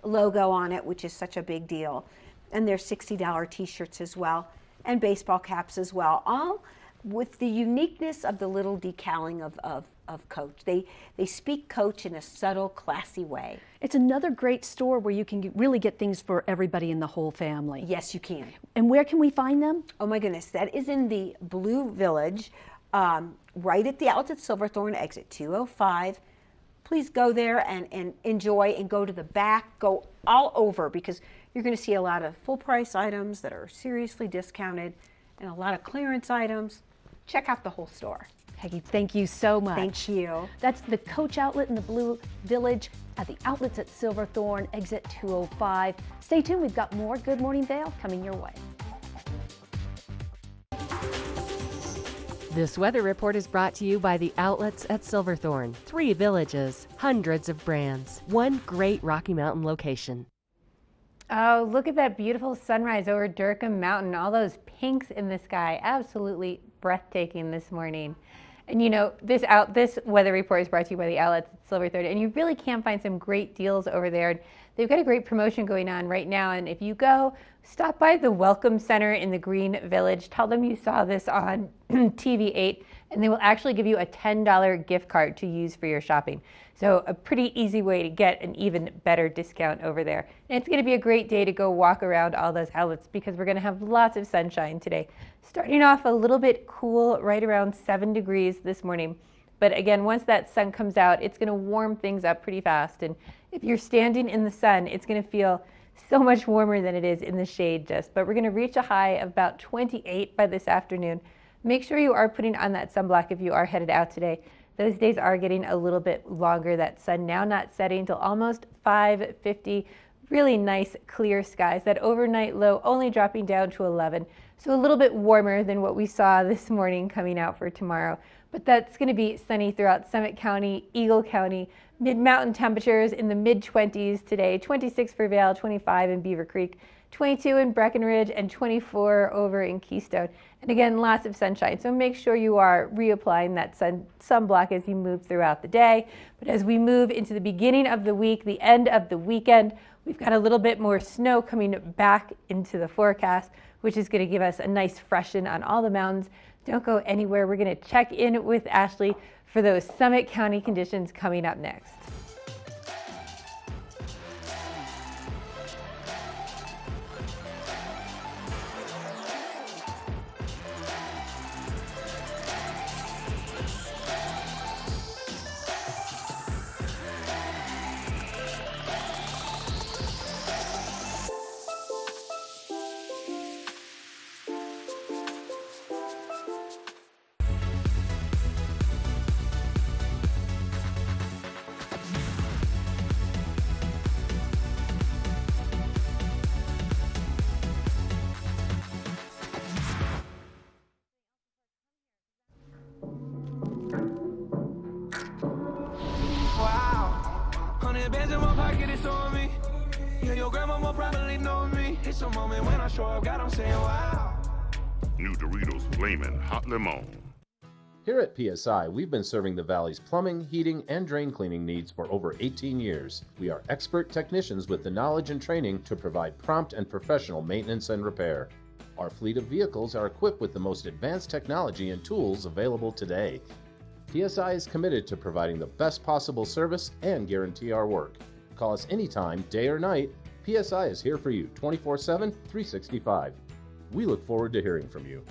logo on it, which is such a big deal. And they're $60 t-shirts as well, and baseball caps as well, all with the uniqueness of the little decaling of Coach. They speak Coach in a subtle, classy way. It's another great store where you can really get things for everybody in the whole family. Yes, you can. And where can we find them? Oh my goodness, that is in the Blue Village, right at the outlet at Silverthorne, exit 205. Please go there and enjoy and go to the back, go all over because you're going to see a lot of full price items that are seriously discounted and a lot of clearance items. Check out the whole store. Peggy, thank you so much. Thank you. That's the Coach outlet in the Blue Village at the outlets at Silverthorne, exit 205. Stay tuned, we've got more Good Morning Vail coming your way. This weather report is brought to you by the outlets at Silverthorne. 3 villages, hundreds of brands, one great Rocky Mountain location. Oh, look at that beautiful sunrise over Durham Mountain. All those pinks in the sky. Absolutely breathtaking this morning. And you know, this weather report is brought to you by the outlets at Silverthorne, and you really can find some great deals over there. They've got a great promotion going on right now, and if you go, stop by the Welcome Center in the Green Village. Tell them you saw this on TV8, and they will actually give you a $10 gift card to use for your shopping. So a pretty easy way to get an even better discount over there. And it's going to be a great day to go walk around all those outlets because we're going to have lots of sunshine today. Starting off a little bit cool, right around 7 degrees this morning. But again, once that sun comes out, it's going to warm things up pretty fast. And if you're standing in the sun, it's going to feel so much warmer than it is in the shade just. But we're going to reach a high of about 28 by this afternoon. Make sure you are putting on that sunblock if you are headed out today. Those days are getting a little bit longer. That sun now not setting till almost 5:50. Really nice clear skies. That overnight low only dropping down to 11. So a little bit warmer than what we saw this morning coming out for tomorrow. But that's going to be sunny throughout Summit County, Eagle County, Mid-mountain temperatures in the mid-20s today, 26 for Vail, 25 in Beaver Creek, 22 in Breckenridge, and 24 over in Keystone. And again, lots of sunshine. So make sure you are reapplying that sunblock as you move throughout the day. But as we move into the beginning of the week, the end of the weekend, we've got a little bit more snow coming back into the forecast, which is going to give us a nice freshen on all the mountains. Don't go anywhere. We're going to check in with Ashley for those Summit County conditions coming up next. Bands in my pocket, it's on me. Yeah, your grandma will probably know me. It's a moment when I show up, God, I'm saying wow. New Doritos Flamin' Hot Limon. Here at PSI, we've been serving the Valley's plumbing, heating, and drain cleaning needs for over 18 years. We are expert technicians with the knowledge and training to provide prompt and professional maintenance and repair. Our fleet of vehicles are equipped with the most advanced technology and tools available today. PSI is committed to providing the best possible service and guarantee our work. Call us anytime, day or night. PSI is here for you 24/7, 365. We look forward to hearing from you.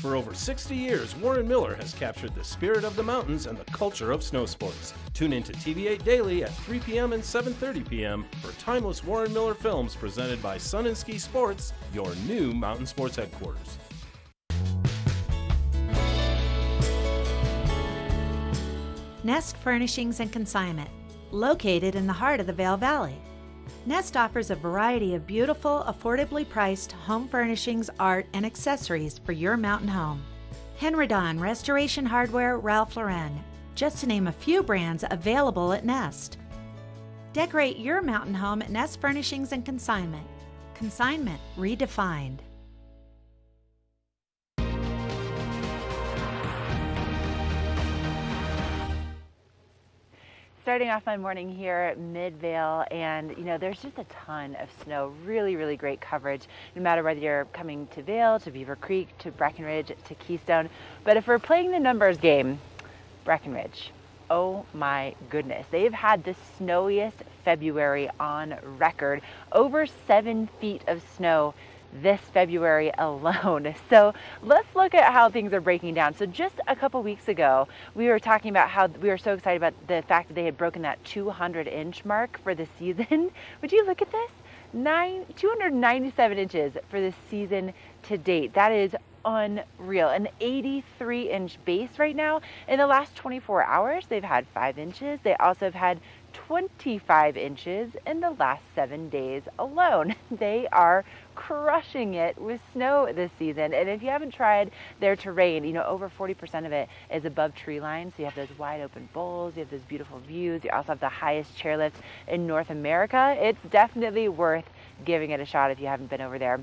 For over 60 years, Warren Miller has captured the spirit of the mountains and the culture of snow sports. Tune in to TV8 Daily at 3 p.m. and 7:30 p.m. for timeless Warren Miller films presented by Sun and Ski Sports, your new mountain sports headquarters. Nest Furnishings and Consignment, located in the heart of the Vail Valley. Nest offers a variety of beautiful, affordably priced home furnishings, art, and accessories for your mountain home. Henredon, Restoration Hardware, Ralph Lauren, just to name a few brands available at Nest. Decorate your mountain home at Nest Furnishings and Consignment. Consignment redefined. Starting off my morning here at Mid-Vail, and there's just a ton of snow. Really, really great coverage, no matter whether you're coming to Vail, to Beaver Creek, to Breckenridge, to Keystone. But if we're playing the numbers game, Breckenridge, oh my goodness. They've had the snowiest February on record, over 7 feet of snow this February alone. So let's look at how things are breaking down. So just a couple weeks ago, we were talking about how we were so excited about the fact that they had broken that 200-inch mark for the season. Would you look at this? 297 inches for the season to date. That is unreal. An 83-inch base right now. In the last 24 hours, they've had 5 inches. They also have had 25 inches in the last 7 days alone. They are crushing it with snow this season. And if you haven't tried their terrain, over 40% of it is above tree line. So you have those wide open bowls, you have those beautiful views. You also have the highest chairlift in North America. It's definitely worth giving it a shot if you haven't been over there,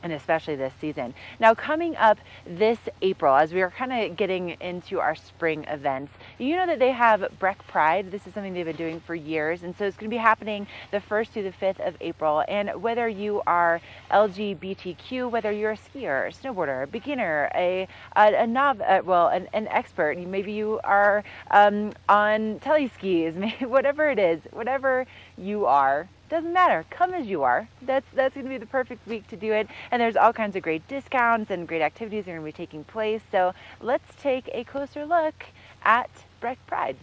and especially this season. Now, coming up this April, as we are kind of getting into our spring events, you know that they have Breck Pride. This is something they've been doing for years, and so it's going to be happening the 1st through the 5th of April. And whether you are LGBTQ, whether you're a skier, snowboarder, a beginner, an expert, maybe you are on teleskis, whatever it is, whatever you are, doesn't matter. Come as you are. That's going to be the perfect week to do it. And there's all kinds of great discounts and great activities that are going to be taking place. So let's take a closer look at Breck Pride.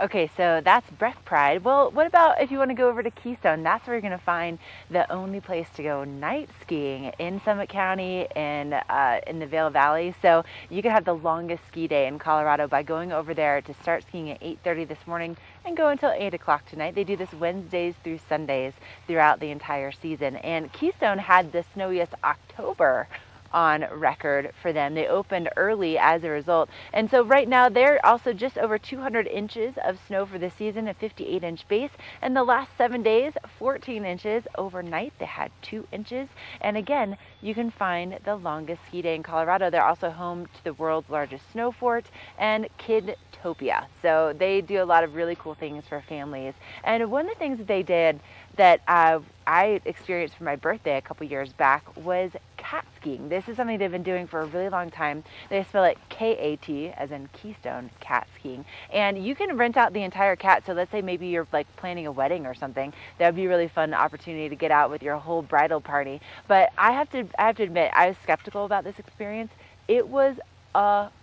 Okay, so that's Breath Pride. Well, what about if you want to go over to Keystone? That's where you're going to find the only place to go night skiing in Summit County and in the Vail Valley. So you can have the longest ski day in Colorado by going over there to start skiing at 8:30 this morning and go until 8 o'clock tonight. They do this Wednesdays through Sundays throughout the entire season. And Keystone had the snowiest October on record for them. They opened early as a result. And so right now they're also just over 200 inches of snow for the season, a 58-inch base. And the last 7 days, 14 inches. Overnight they had 2 inches. And again, you can find the longest ski day in Colorado. They're also home to the world's largest snow fort and Kidtopia. So they do a lot of really cool things for families. And one of the things that they did that I experienced for my birthday a couple years back was cat skiing. This is something they've been doing for a really long time. They spell it K-A-T, as in Keystone, cat skiing. And you can rent out the entire cat. So let's say maybe you're like planning a wedding or something. That would be a really fun opportunity to get out with your whole bridal party. But I have to admit, I was skeptical about this experience. It was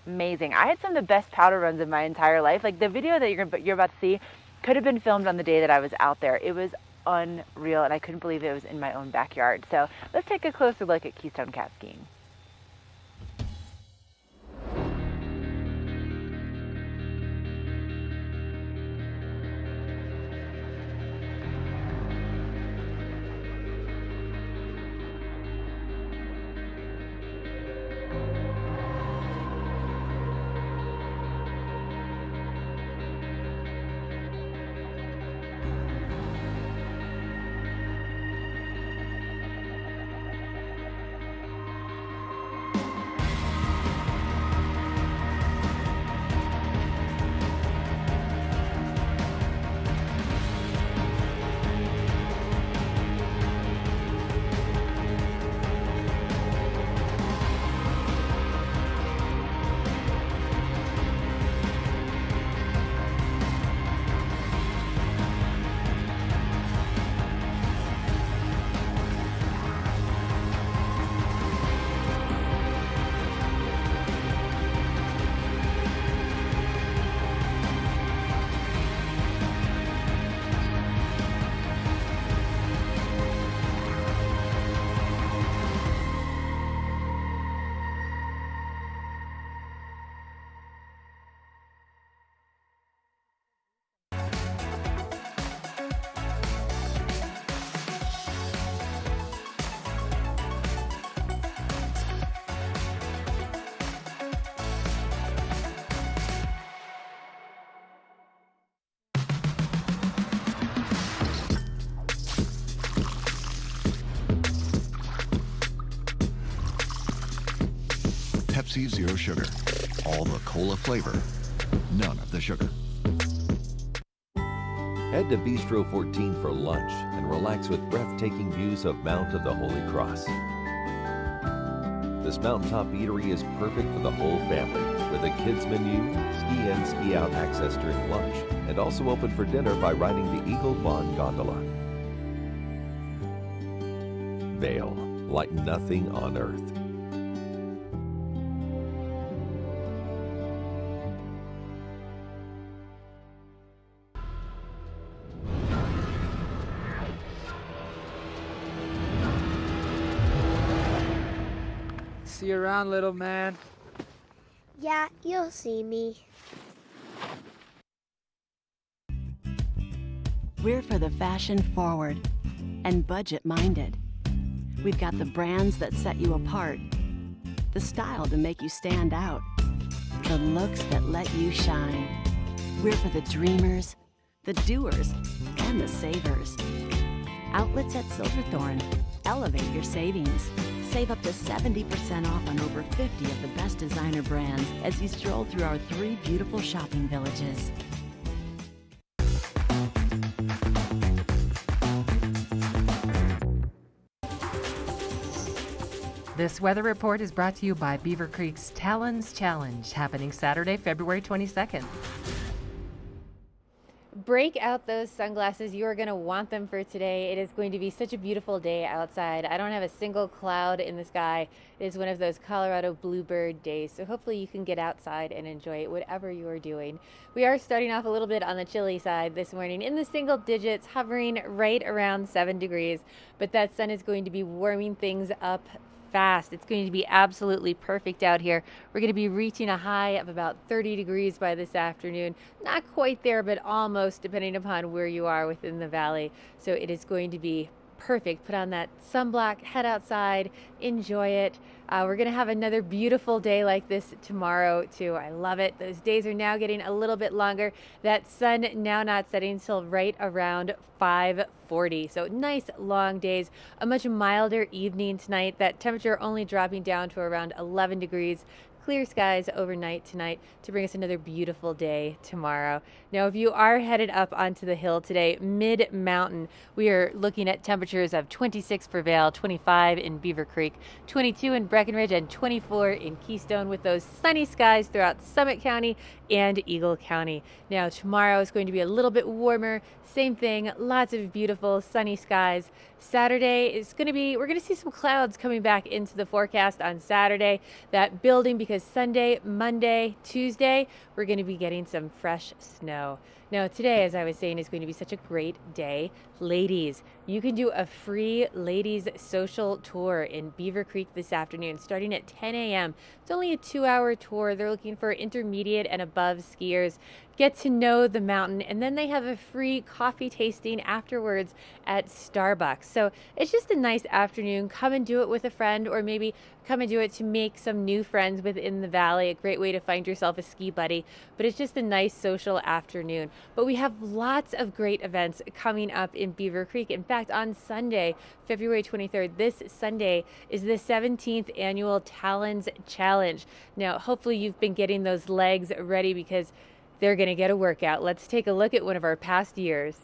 amazing. I had some of the best powder runs of my entire life. Like the video that you're about to see could have been filmed on the day that I was out there. It was unreal, and I couldn't believe it was in my own backyard. So let's take a closer look at Keystone cat skiing. Pepsi Zero Sugar. All the cola flavor, none of the sugar. Head to Bistro 14 for lunch and relax with breathtaking views of Mount of the Holy Cross. This mountaintop eatery is perfect for the whole family with a kids menu, ski in, ski out access during lunch, and also open for dinner by riding the Eagle Bond gondola. Vail, like nothing on earth. See you around, little man. Yeah, you'll see me. We're for the fashion forward and budget minded. We've got the brands that set you apart, the style to make you stand out, the looks that let you shine. We're for the dreamers, the doers, and the savers. Outlets at Silverthorne. Elevate your savings. Save up to 70% off on over 50 of the best designer brands as you stroll through our 3 beautiful shopping villages. This weather report is brought to you by Beaver Creek's Talons Challenge, happening Saturday, February 22nd. break out those sunglasses. You are going to want them for today. It is going to be such a beautiful day outside. I don't have a single cloud in the sky. It is one of those Colorado bluebird days, so hopefully you can get outside and enjoy it, whatever you are doing. We are starting off a little bit on the chilly side this morning, in the single digits, hovering right around 7 degrees, but that sun is going to be warming things up fast. It's going to be absolutely perfect out here. We're going to be reaching a high of about 30 degrees by this afternoon. Not quite there, but almost, depending upon where you are within the valley. So it is going to be perfect. Put on that sunblock, head outside, enjoy it. We're going to have another beautiful day like this tomorrow too. I love it. Those days are now getting a little bit longer. That sun now not setting till right around 5:40. So nice long days. A much milder evening tonight. That temperature only dropping down to around 11 degrees. Clear skies overnight tonight to bring us another beautiful day tomorrow. Now, if you are headed up onto the hill today, mid-mountain, we are looking at temperatures of 26 for Vail, 25 in Beaver Creek, 22 in Breckenridge, and 24 in Keystone, with those sunny skies throughout Summit County and Eagle County. Now, tomorrow is going to be a little bit warmer. Same thing, lots of beautiful sunny skies. Saturday is going to be, we're going to see some clouds coming back into the forecast on Saturday. That building because Sunday, Monday, Tuesday, we're going to be getting some fresh snow. Now today, as I was saying, is going to be such a great day. Ladies, you can do a free ladies social tour in Beaver Creek this afternoon, starting at 10 a.m. It's only a 2-hour tour. They're looking for intermediate and above skiers. Get to know the mountain, and then they have a free coffee tasting afterwards at Starbucks. So it's just a nice afternoon. Come and do it with a friend, or maybe come and do it to make some new friends within the valley. A great way to find yourself a ski buddy, but it's just a nice social afternoon. But we have lots of great events coming up in Beaver Creek. In fact, on Sunday, February 23rd, this Sunday is the 17th annual Talons Challenge. Now, hopefully you've been getting those legs ready because they're going to get a workout. Let's take a look at one of our past years.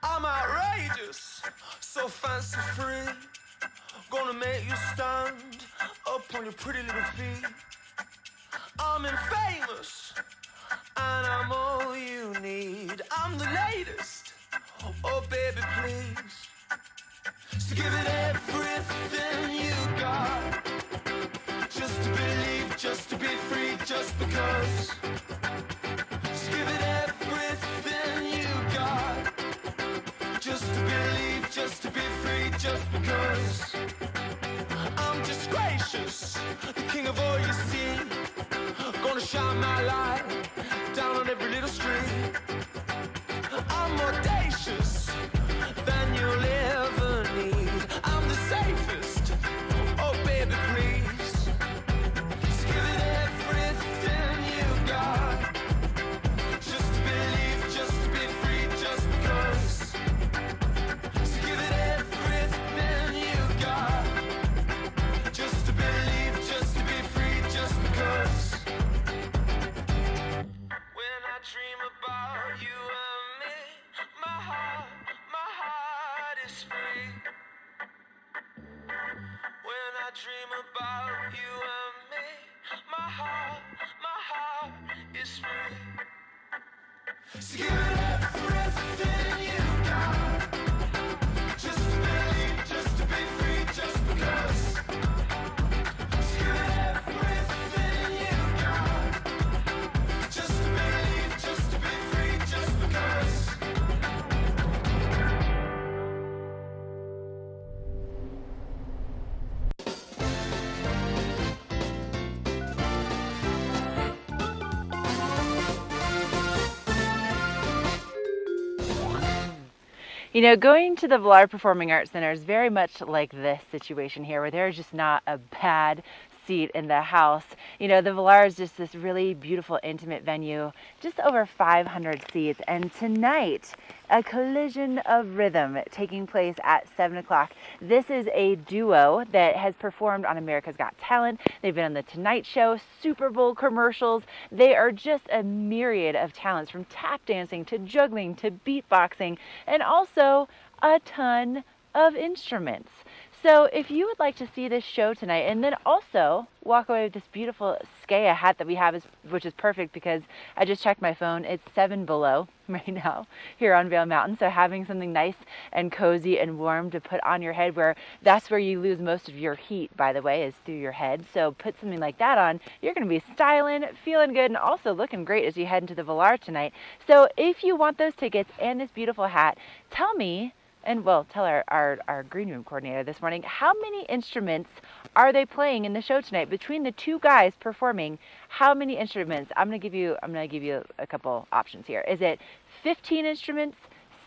I'm outrageous, so fancy free. Gonna make you stand up on your pretty little feet. I'm infamous, and I'm all you need. I'm the latest, oh baby please. So give it everything you got. Just to believe, just to be free, just because. So give it everything you got. Just to believe, just to be free, just because. I'm just gracious, the king of all you see. Gonna shine my light down on every little street. I'm audacious than you'll ever need. I'm the safest, oh baby please. Just give it everything you got. Just to believe, just to be free, just because. So give it everything you got. Just to believe, just to be free, just because. When I dream about you and me, my heart is free. When I dream about you and me, my heart is free. So give it everything you got. Just to believe, just to be free, just because. So give it everything you got. Just to believe, just to be free, just because. You know, going to the Villar Performing Arts Center is very much like this situation here, where there's just not a bad seat in the house. You know, the Villar is just this really beautiful, intimate venue, just over 500 seats. And tonight, a collision of rhythm taking place at 7 o'clock. This is a duo that has performed on America's Got Talent. They've been on The Tonight Show, Super Bowl commercials. They are just a myriad of talents, from tap dancing to juggling to beatboxing, and also a ton of instruments. So if you would like to see this show tonight and then also walk away with this beautiful Skaya hat that we have, which is perfect because I just checked my phone, it's 7 below right now here on Vail Mountain. So having something nice and cozy and warm to put on your head, where that's where you lose most of your heat, by the way, is through your head. So put something like that on. You're going to be styling, feeling good, and also looking great as you head into the Villar tonight. So if you want those tickets and this beautiful hat, tell me, and well, tell our green room coordinator this morning, how many instruments are they playing in the show tonight? Between the two guys performing, how many instruments? I'm gonna give you a couple options here. Is it 15 instruments,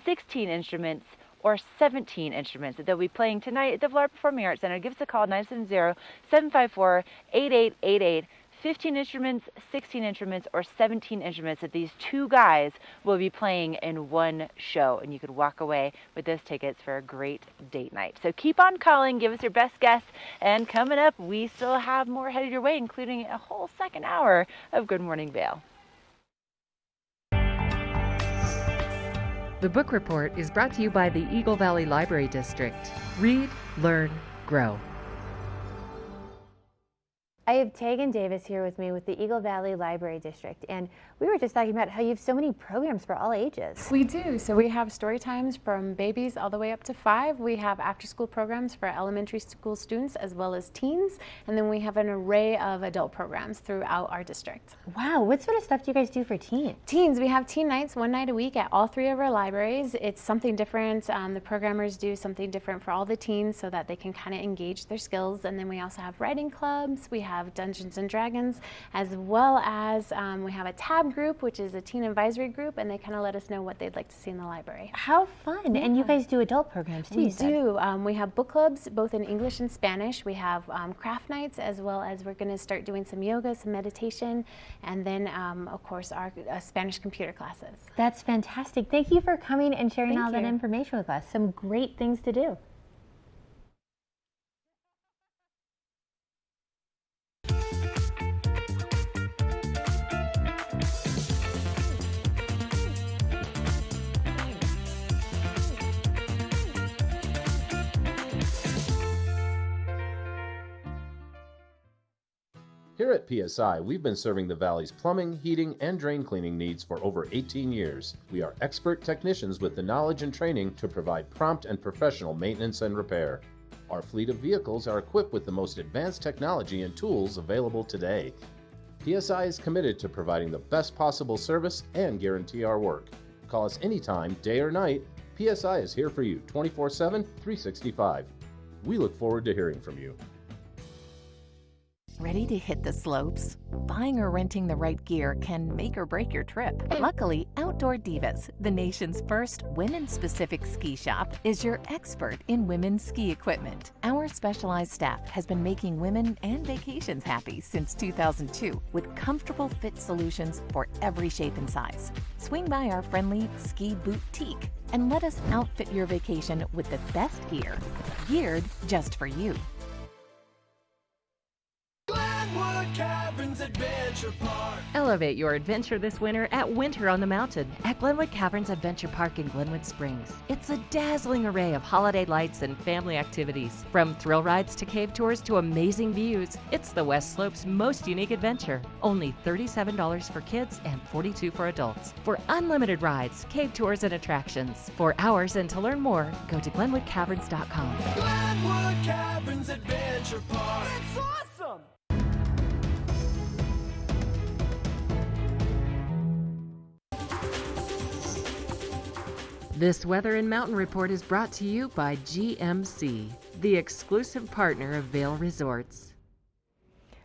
16 instruments, or 17 instruments that they'll be playing tonight at the Villar Performing Arts Center? Give us a call, 970-754-8888. 15 instruments, 16 instruments, or 17 instruments that these two guys will be playing in one show. And you could walk away with those tickets for a great date night. So keep on calling, give us your best guess. And coming up, we still have more headed your way, including a whole second hour of Good Morning Vail. The Book Report is brought to you by the Eagle Valley Library District. Read, learn, grow. I have Tegan Davis here with me with the Eagle Valley Library District, and we were just talking about how you have so many programs for all ages. We do. So we have story times from babies all the way up to 5. We have after-school programs for elementary school students as well as teens, and then we have an array of adult programs throughout our district. Wow, what sort of stuff do you guys do for teens? Teens, we have teen nights 1 night a week at all 3 of our libraries. It's something different. The programmers do something different for all the teens so that they can kind of engage their skills, and then we also have writing clubs. We have Dungeons and Dragons, as well as we have a TAB group, which is a teen advisory group, and they kind of let us know what they'd like to see in the library. How fun. Yeah. And you guys do adult programs too. We do. We have book clubs both in English and Spanish. We have craft nights, as well as we're going to start doing some yoga, some meditation, and then of course our Spanish computer classes. That's fantastic. Thank you for coming and sharing all that information with us. Some great things to do. Here at PSI, we've been serving the Valley's plumbing, heating, and drain cleaning needs for over 18 years. We are expert technicians with the knowledge and training to provide prompt and professional maintenance and repair. Our fleet of vehicles are equipped with the most advanced technology and tools available today. PSI is committed to providing the best possible service and guarantee our work. Call us anytime, day or night. PSI is here for you 24/7, 365. We look forward to hearing from you. Ready to hit the slopes? Buying or renting the right gear can make or break your trip. Luckily, Outdoor Divas, the nation's first women-specific ski shop, is your expert in women's ski equipment. Our specialized staff has been making women and vacations happy since 2002 with comfortable fit solutions for every shape and size. Swing by our friendly Ski Boutique and let us outfit your vacation with the best gear, geared just for you. Elevate your adventure this winter at Winter on the Mountain at Glenwood Caverns Adventure Park in Glenwood Springs. It's a dazzling array of holiday lights and family activities. From thrill rides to cave tours to amazing views, it's the West Slope's most unique adventure. Only $37 for kids and $42 for adults. For unlimited rides, cave tours, and attractions. For hours and to learn more, go to GlenwoodCaverns.com. Glenwood Caverns Adventure Park. It's awesome! This Weather and Mountain Report is brought to you by GMC, the exclusive partner of Vail Resorts.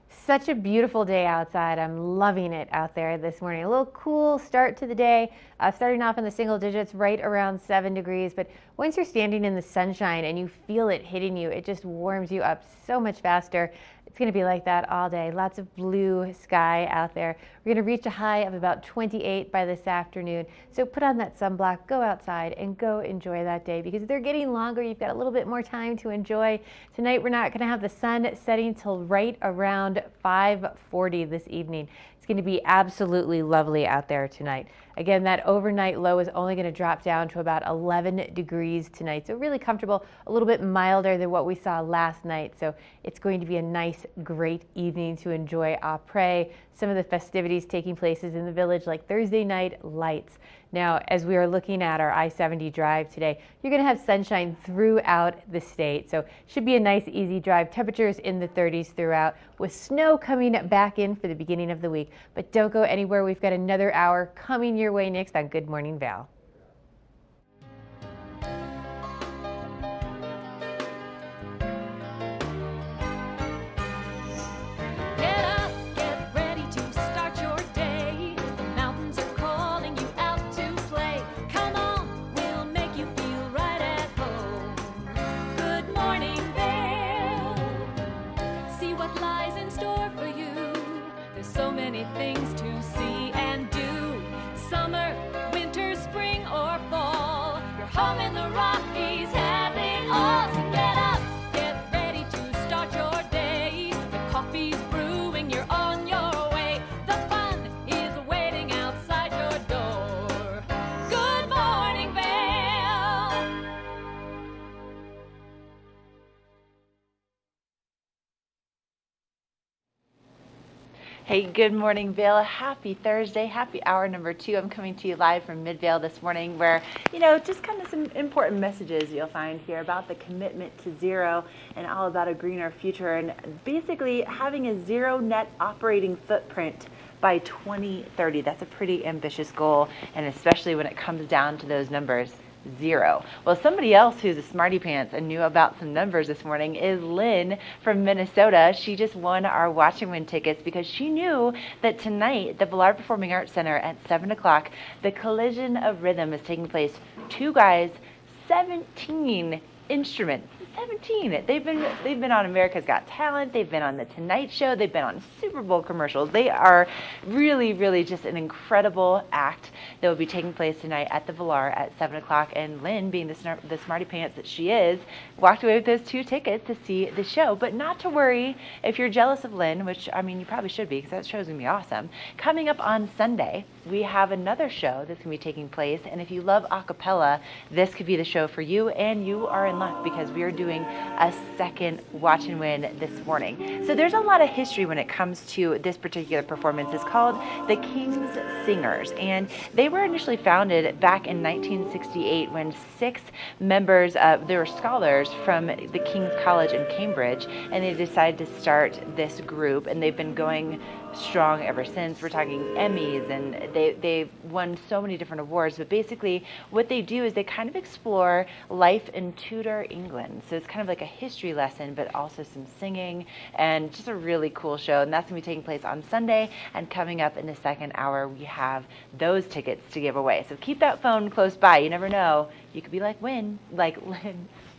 Such a beautiful day outside. I'm loving it out there this morning. A little cool start to the day, starting off in the single digits, right around 7 degrees. But once you're standing in the sunshine and you feel it hitting you, it just warms you up so much faster. It's going to be like that all day. Lots of blue sky out there. We're going to reach a high of about 28 by this afternoon. So put on that sunblock, go outside, and go enjoy that day because they're getting longer. You've got a little bit more time to enjoy. Tonight we're not going to have the sun setting till right around 5:40 this evening. It's going to be absolutely lovely out there tonight. Again, that overnight low is only going to drop down to about 11 degrees tonight. So really comfortable, a little bit milder than what we saw last night. So it's going to be a nice, great evening to enjoy après. Some of the festivities taking places in the village like Thursday night lights. Now, as we are looking at our I-70 drive today, you're going to have sunshine throughout the state. So should be a nice, easy drive. Temperatures in the 30s throughout with snow coming back in for the beginning of the week. But don't go anywhere. We've got another hour coming your way next on Good Morning Val. Things to see and do. Summer, winter, spring, or fall. Your home in the Rockies has it all. So get up, get ready to start your day. The coffee's brewing, you're on your way. The fun is waiting outside your door. Good morning, Vail. Hey, good morning, Vail. Happy Thursday. Happy hour number 2. I'm coming to you live from Midvale this morning where, just kind of some important messages you'll find here about the commitment to zero and all about a greener future and basically having a zero net operating footprint by 2030. That's a pretty ambitious goal, and especially when it comes down to those numbers. 0. Well, somebody else who's a smarty pants and knew about some numbers this morning is Lynn from Minnesota. She just won our Watch and Win tickets because she knew that tonight at the Villard Performing Arts Center at 7 o'clock, the Collision of Rhythm is taking place. 2 guys, 17 instruments. 17. They've been on America's Got Talent. They've been on The Tonight Show. They've been on Super Bowl commercials. They are really, really just an incredible act that will be taking place tonight at the Villar at 7 o'clock. And Lynn, being the smarty pants that she is, walked away with those 2 tickets to see the show. But not to worry if you're jealous of Lynn, which, you probably should be because that show's going to be awesome. Coming up on Sunday, we have another show that's going to be taking place. And if you love a cappella, this could be the show for you. And you are in luck because we are doing a second Watch and Win this morning. So there's a lot of history when it comes to this particular performance. It's called the King's Singers, and they were initially founded back in 1968 when 6 members they were scholars from the King's College in Cambridge, and they decided to start this group, and they've been going strong ever since. We're talking Emmys, and they've won so many different awards, but basically what they do is they kind of explore life in Tudor England. So it's kind of like a history lesson, but also some singing and just a really cool show. And that's going to be taking place on Sunday. And coming up in the second hour, we have those tickets to give away. So keep that phone close by. You never know. You could be like Lynn,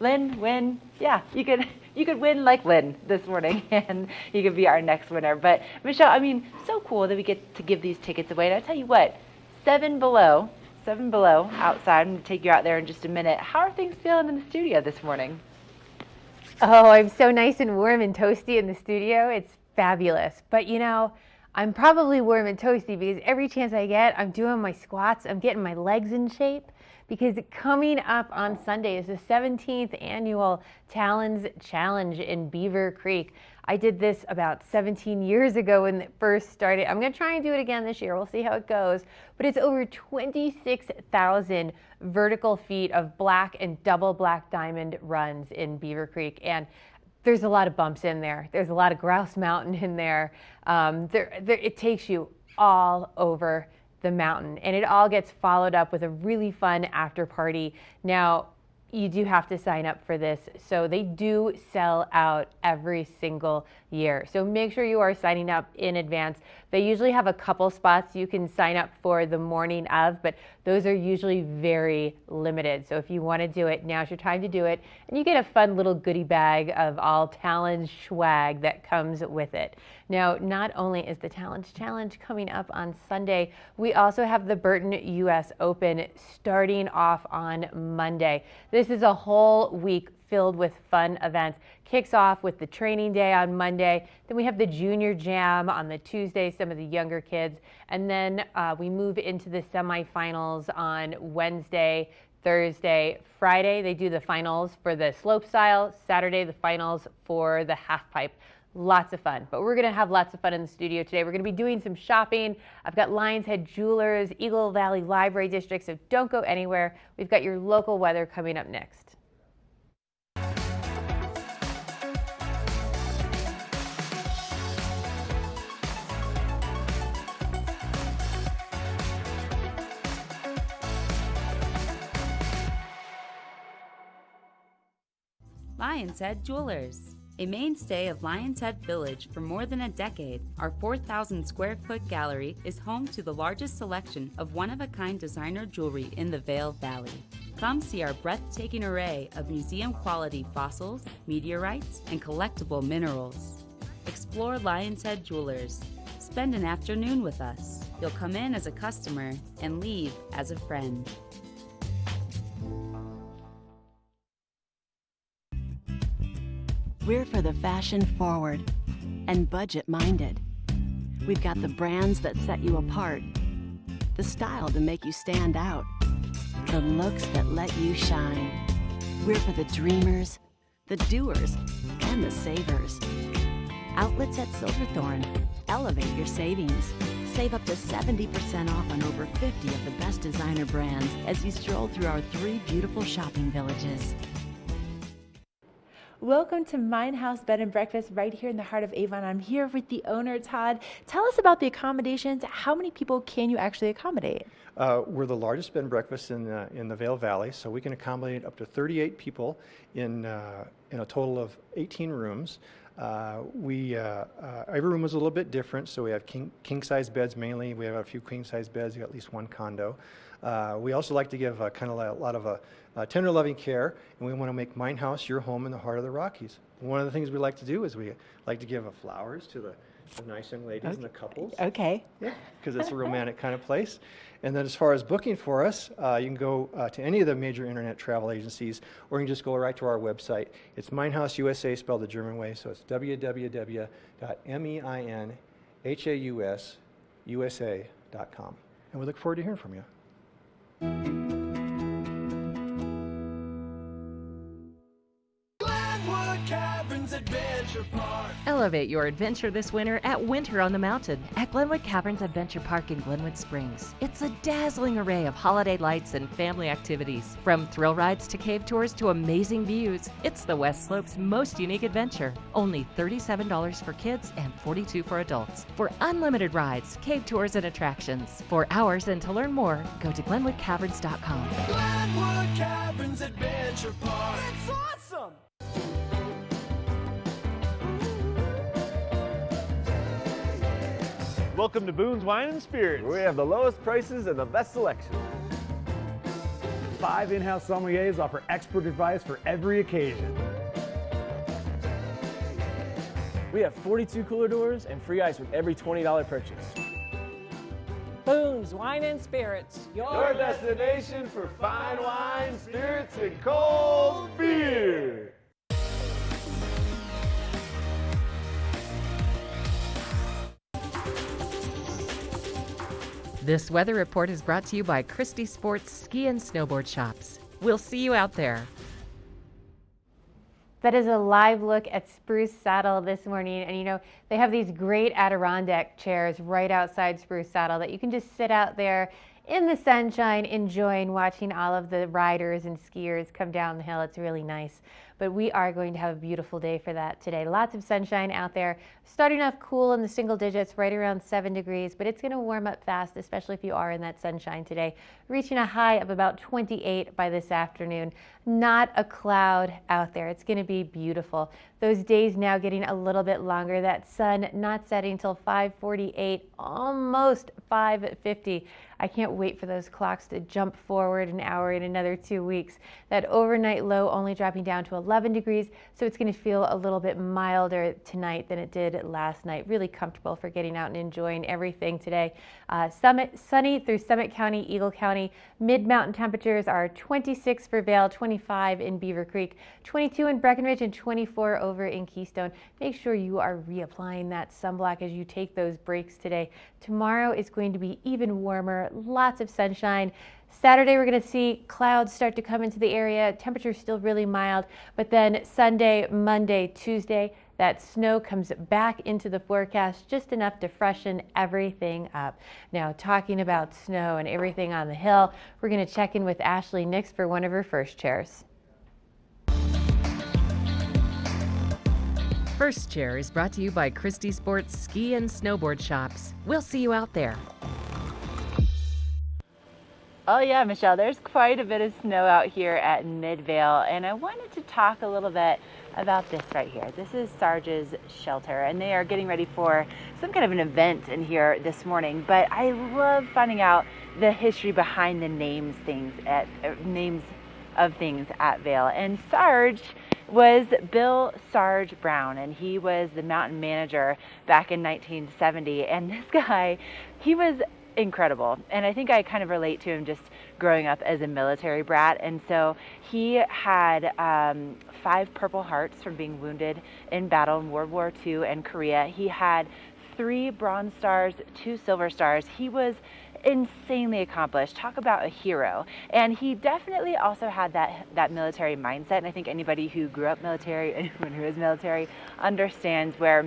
win. Yeah, you could win like Lynn this morning, and you could be our next winner. But Michelle, so cool that we get to give these tickets away. And I tell you what, 7 below outside. I'm going to take you out there in just a minute. How are things feeling in the studio this morning? Oh, I'm so nice and warm and toasty in the studio. It's fabulous. But I'm probably warm and toasty because every chance I get, I'm doing my squats. I'm getting my legs in shape because coming up on Sunday is the 17th annual Talons Challenge in Beaver Creek. I did this about 17 years ago when it first started. I'm going to try and do it again this year. We'll see how it goes. But it's over 26,000 vertical feet of black and double black diamond runs in Beaver Creek. And there's a lot of bumps in there. There's a lot of Grouse Mountain in there. It takes you all over the mountain, and it all gets followed up with a really fun after party. Now, you do have to sign up for this. So they do sell out every single year. So make sure you are signing up in advance. They usually have a couple spots you can sign up for the morning of, but those are usually very limited. So if you want to do it, now's your time to do it. And you get a fun little goodie bag of all Talent swag that comes with it. Now, not only is the Talent Challenge coming up on Sunday, we also have the Burton US Open starting off on Monday. This is a whole week filled with fun events. Kicks off with the training day on Monday. Then we have the Junior Jam on the Tuesday, some of the younger kids. And then we move into the semifinals on Wednesday, Thursday, Friday. They do the finals for the slopestyle. Saturday, the finals for the half pipe. Lots of fun, but we're gonna have lots of fun in the studio today. We're gonna be doing some shopping. I've got Lions Head Jewelers, Eagle Valley Library District, so don't go anywhere. We've got your local weather coming up next. Lions Head Jewelers. A mainstay of Lions Head Village for more than a decade, our 4,000 square foot gallery is home to the largest selection of one-of-a-kind designer jewelry in the Vail Valley. Come see our breathtaking array of museum-quality fossils, meteorites, and collectible minerals. Explore Lions Head Jewelers. Spend an afternoon with us. You'll come in as a customer and leave as a friend. We're for the fashion forward and budget minded. We've got the brands that set you apart, the style to make you stand out, the looks that let you shine. We're for the dreamers, the doers, and the savers. Outlets at Silverthorne. Elevate your savings. Save up to 70% off on over 50 of the best designer brands as you stroll through our 3 beautiful shopping villages. Welcome to Mine House Bed and Breakfast right here in the heart of Avon. I'm here with the owner, Todd. Tell us about the accommodations. How many people can you actually accommodate? We're the largest bed and breakfast in the Vail Valley, so we can accommodate up to 38 people in a total of 18 rooms. Every room is a little bit different, so we have king size beds mainly. We have a few queen size beds. We got at least one condo. We also like to give kind of a lot of tender loving care, and we want to make Mine House your home in the heart of the Rockies. One of the things we like to do is we like to give flowers to the nice young ladies and the couples. Okay. Yeah, because it's a romantic kind of place. And then as far as booking for us, you can go to any of the major internet travel agencies, or you can just go right to our website. It's Mine House USA, spelled the German way, so it's www.meinhaususa.com. And we look forward to hearing from you. Elevate your adventure this winter at Winter on the Mountain at Glenwood Caverns Adventure Park in Glenwood Springs. It's a dazzling array of holiday lights and family activities. From thrill rides to cave tours to amazing views, it's the West Slope's most unique adventure. Only $37 for kids and $42 for adults. For unlimited rides, cave tours, and attractions. For hours and to learn more, go to GlenwoodCaverns.com. Glenwood Caverns Adventure Park. It's awesome! Welcome to Boone's Wine and Spirits. We have the lowest prices and the best selection. 5 in-house sommeliers offer expert advice for every occasion. We have 42 cooler doors and free ice with every $20 purchase. Boone's Wine and Spirits. Your destination for fine wine, spirits, and cold beer. This weather report is brought to you by Christie Sports Ski and Snowboard Shops. We'll see you out there. That is a live look at Spruce Saddle this morning. And you know, they have these great Adirondack chairs right outside Spruce Saddle that you can just sit out there in the sunshine, enjoying watching all of the riders and skiers come down the hill. It's really nice. but we are going to have a beautiful day for that today. Lots of sunshine out there, starting off cool in the single digits, right around 7 degrees, but it's going to warm up fast, especially if you are in that sunshine today, reaching a high of about 28 by this afternoon. Not a cloud out there. It's going to be beautiful. Those days now getting a little bit longer. That sun not setting till 5:48, almost 5:50. I can't wait for those clocks to jump forward an hour in another 2 weeks. That overnight low only dropping down to 11 degrees, so it's going to feel a little bit milder tonight than it did last night. Really comfortable for getting out and enjoying everything today. Sunny through Summit County, Eagle County. Mid-mountain temperatures are 26 for Vail, 25 in Beaver Creek, 22 in Breckenridge, and 24 over in Keystone. Make sure you are reapplying that sunblock as you take those breaks today. Tomorrow is going to be even warmer, lots of sunshine. Saturday, we're going to see clouds start to come into the area. Temperatures still really mild, but then Sunday, Monday, Tuesday, that snow comes back into the forecast, just enough to freshen everything up. Now, talking about snow and everything on the hill, we're going to check in with Ashley Nix for one of her first chairs. First Chair is brought to you by Christie Sports Ski and Snowboard Shops. We'll see you out there. Oh yeah, Michelle, there's quite a bit of snow out here at Midvale, and I wanted to talk a little bit about this right here. This is Sarge's shelter, and they are getting ready for some kind of an event in here this morning, but I love finding out the history behind the names of things at Vail. And Sarge was Bill Sarge Brown, and he was the mountain manager back in 1970, and this guy, he was incredible, and I think I kind of relate to him just growing up as a military brat. And so he had 5 Purple Hearts from being wounded in battle in World War II and Korea. He had 3 Bronze Stars, 2 Silver Stars. He was insanely accomplished. Talk about a hero. And he definitely also had that military mindset, and I think anybody who grew up military, anyone who is military, understands where,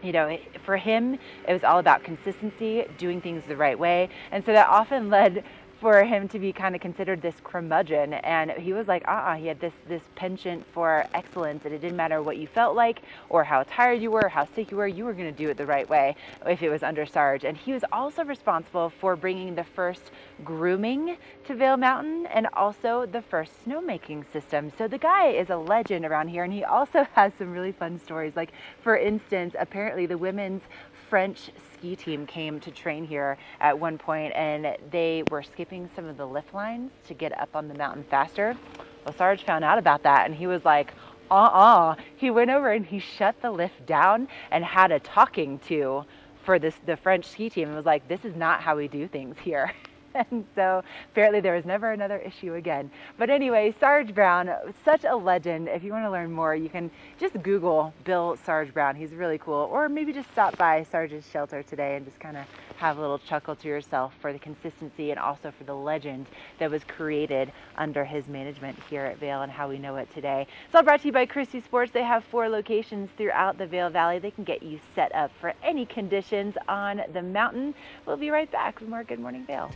you know, for him, it was all about consistency, doing things the right way. And so that often led for him to be kind of considered this curmudgeon. And he was like, he had this penchant for excellence, and it didn't matter what you felt like or how tired you were, how sick you were going to do it the right way if it was under Sarge. And he was also responsible for bringing the first grooming to Vail Mountain and also the first snowmaking system. So the guy is a legend around here, and he also has some really fun stories. Like, for instance, apparently the women's French ski team came to train here at one point, and they were skipping some of the lift lines to get up on the mountain faster. Well, Sarge found out about that, and he was like, He went over and he shut the lift down and had a talking to for the French ski team, and was like, this is not how we do things here. And so apparently there was never another issue again. But anyway, Sarge Brown, such a legend. If you want to learn more, you can just Google Bill Sarge Brown. He's really cool. Or maybe just stop by Sarge's shelter today and just kind of have a little chuckle to yourself for the consistency and also for the legend that was created under his management here at Vail and how we know it today. It's all brought to you by Christie Sports. They have 4 locations throughout the Vail Valley. They can get you set up for any conditions on the mountain. We'll be right back with more Good Morning Vail.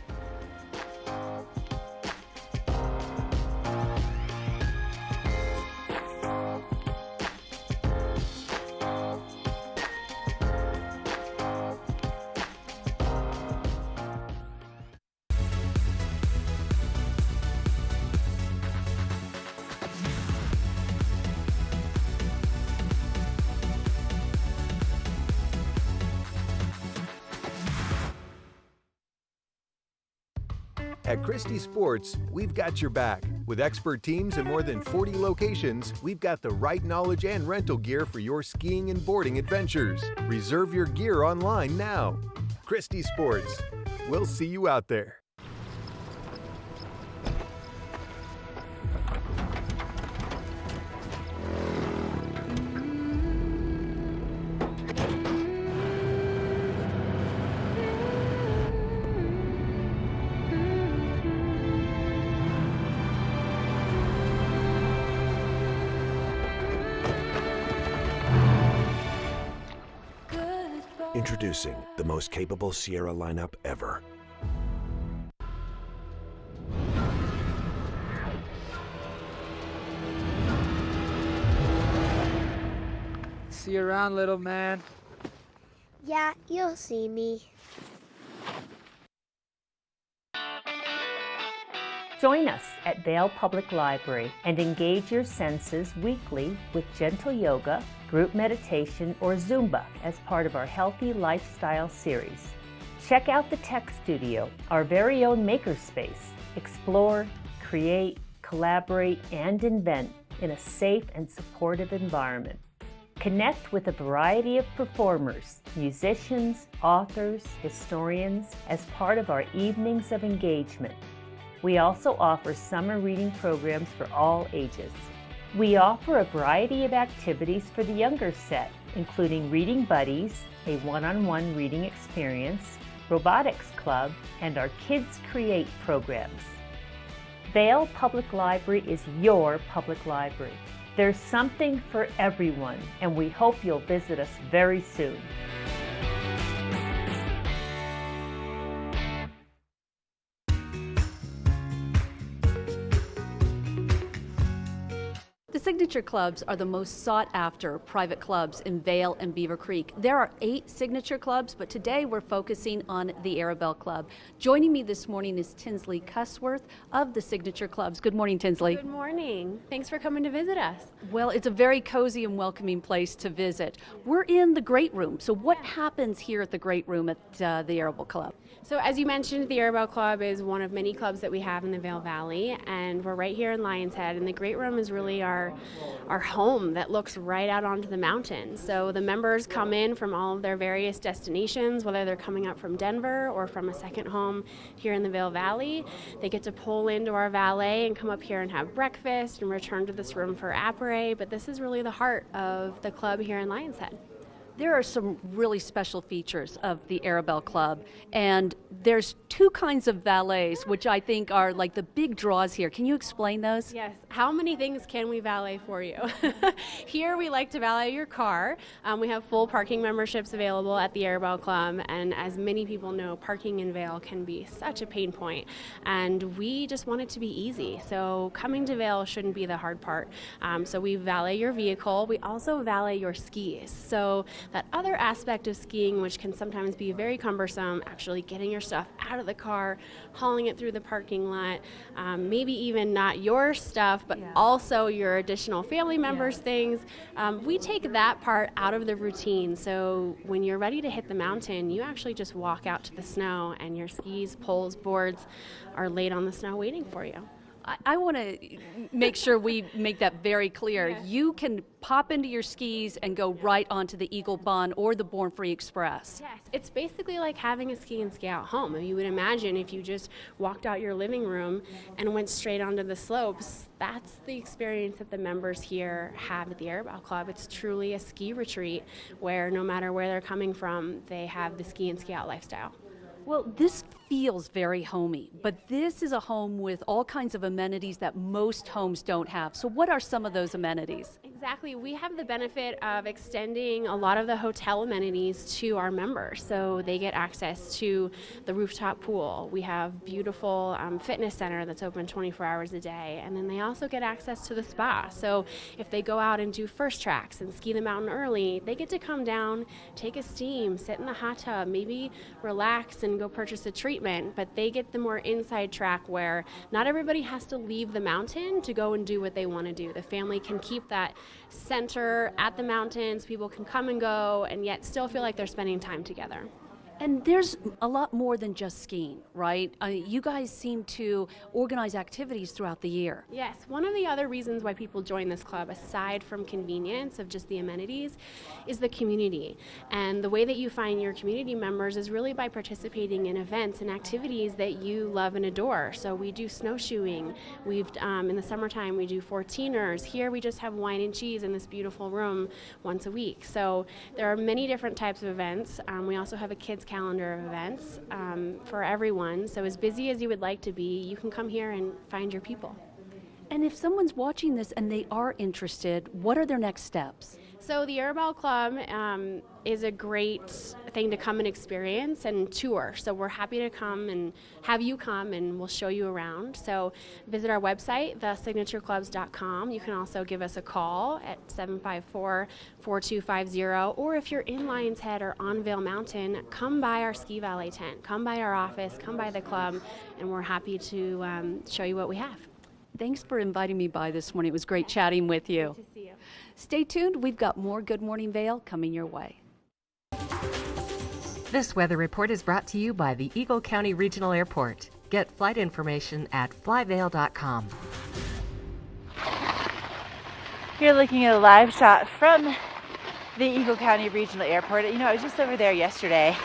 At Christie Sports, we've got your back. With expert teams in more than 40 locations, we've got the right knowledge and rental gear for your skiing and boarding adventures. Reserve your gear online now. Christie Sports. We'll see you out there. Introducing the most capable Sierra lineup ever. See you around, little man. Yeah, you'll see me. Join us at Vail Public Library and engage your senses weekly with gentle yoga, group meditation, or Zumba as part of our Healthy Lifestyle series. Check out the Tech Studio, our very own makerspace. Explore, create, collaborate, and invent in a safe and supportive environment. Connect with a variety of performers, musicians, authors, historians as part of our evenings of engagement. We also offer summer reading programs for all ages. We offer a variety of activities for the younger set, including Reading Buddies, a one-on-one reading experience, Robotics Club, and our Kids Create programs. Vail Public Library is your public library. There's something for everyone, and we hope you'll visit us very soon. The Signature Clubs are the most sought-after private clubs in Vail and Beaver Creek. There are 8 Signature Clubs, but today we're focusing on the Arabelle Club. Joining me this morning is Tinsley Cussworth of the Signature Clubs. Good morning, Tinsley. Good morning. Thanks for coming to visit us. Well, it's a very cozy and welcoming place to visit. We're in the Great Room. So what happens here at the Great Room at the Arabelle Club? So as you mentioned, the Arabelle Club is one of many clubs that we have in the Vail Valley, and we're right here in Lion's Head, and the Great Room is really our home that looks right out onto the mountain. So the members come in from all of their various destinations, whether they're coming up from Denver or from a second home here in the Vail Valley. They get to pull into our valet and come up here and have breakfast and return to this room for apres, but this is really the heart of the club here in Lion's Head. There are some really special features of the Arabelle Club, and there's 2 kinds of valets, which I think are like the big draws here. Can you explain those? Yes. How many things can we valet for you? Here we like to valet your car. We have full parking memberships available at the Arabelle Club, and as many people know, parking in Vail can be such a pain point, and we just want it to be easy. So coming to Vail shouldn't be the hard part. So we valet your vehicle. We also valet your skis. So that other aspect of skiing, which can sometimes be very cumbersome, actually getting your stuff out of the car, hauling it through the parking lot, maybe even not your stuff, but also your additional family members' things. We take that part out of the routine. So when you're ready to hit the mountain, you actually just walk out to the snow, and your skis, poles, boards are laid on the snow waiting for you. I want to make sure we make that very clear. Yeah. You can pop into your skis and go right onto the Eagle Bond or the Born Free Express. Yes, it's basically like having a ski and ski out home. You would imagine if you just walked out your living room and went straight onto the slopes. That's the experience that the members here have at the Arabelle Club. It's truly a ski retreat where no matter where they're coming from, they have the ski and ski out lifestyle. Well, this feels very homey, but this is a home with all kinds of amenities that most homes don't have. So what are some of those amenities? Exactly. We have the benefit of extending a lot of the hotel amenities to our members. So they get access to the rooftop pool. We have beautiful fitness center that's open 24 hours a day. And then they also get access to the spa. So if they go out and do first tracks and ski the mountain early, they get to come down, take a steam, sit in the hot tub, maybe relax and go purchase a treatment. But they get the more inside track where not everybody has to leave the mountain to go and do what they want to do. The family can keep that center at the mountains. People can come and go and yet still feel like they're spending time together. And there's a lot more than just skiing, right? You guys seem to organize activities throughout the year. Yes, one of the other reasons why people join this club, aside from convenience of just the amenities, is the community. And the way that you find your community members is really by participating in events and activities that you love and adore. So we do snowshoeing. In the summertime, we do 14ers. Here we just have wine and cheese in this beautiful room once a week. So there are many different types of events. We also have a kids calendar of events for everyone. So as busy as you would like to be, you can come here and find your people. And if someone's watching this and they are interested, what are their next steps? So the Arabelle Club is a great thing to come and experience and tour. So we're happy to come and have you come, and we'll show you around. So visit our website, thesignatureclubs.com. You can also give us a call at 754-4250, or if you're in Lion's Head or on Vail Mountain, come by our ski valet tent, come by our office, come by the club, and we're happy to show you what we have. Thanks for inviting me by this morning. It was great chatting with you. Good to see you. Stay tuned. We've got more Good Morning Vail coming your way. This weather report is brought to you by the Eagle County Regional Airport. Get flight information at flyvail.com. You're looking at a live shot from the Eagle County Regional Airport. You know, I was just over there yesterday,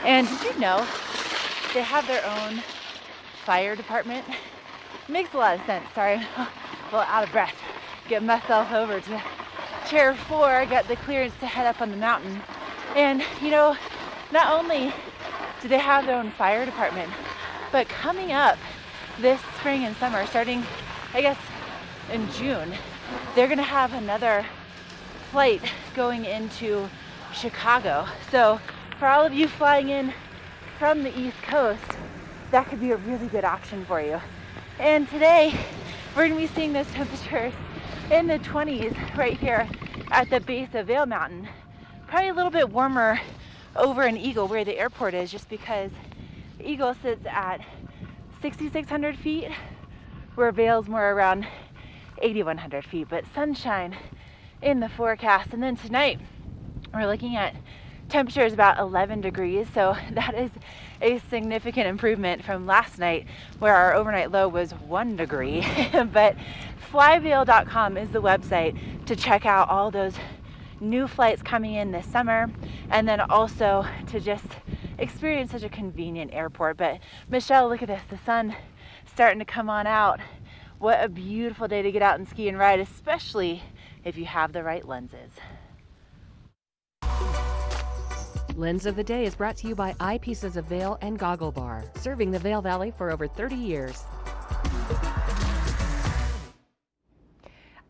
and did you know they have their own fire department? Makes a lot of sense. Sorry, I'm a little out of breath. Get myself over to chair 4. I got the clearance to head up on the mountain. And, you know, not only do they have their own fire department, but coming up this spring and summer, starting, I guess, in June, they're going to have another flight going into Chicago. So for all of you flying in from the East Coast, that could be a really good option for you. And today, we're going to be seeing those temperatures in the 20s right here at the base of Vail Mountain. Probably a little bit warmer over in Eagle where the airport is, just because Eagle sits at 6,600 feet, where Vail's more around 8,100 feet. But sunshine in the forecast. And then tonight, we're looking at temperatures about 11 degrees, so that is a significant improvement from last night where our overnight low was 1 degree. But flyvail.com is the website to check out all those new flights coming in this summer, and then also to just experience such a convenient airport. But Michelle, look at this, the sun starting to come on out. What a beautiful day to get out and ski and ride, especially if you have the right lenses. Lens of the Day is brought to you by Eyepieces of Vail and Goggle Bar, serving the Vail Valley for over 30 years.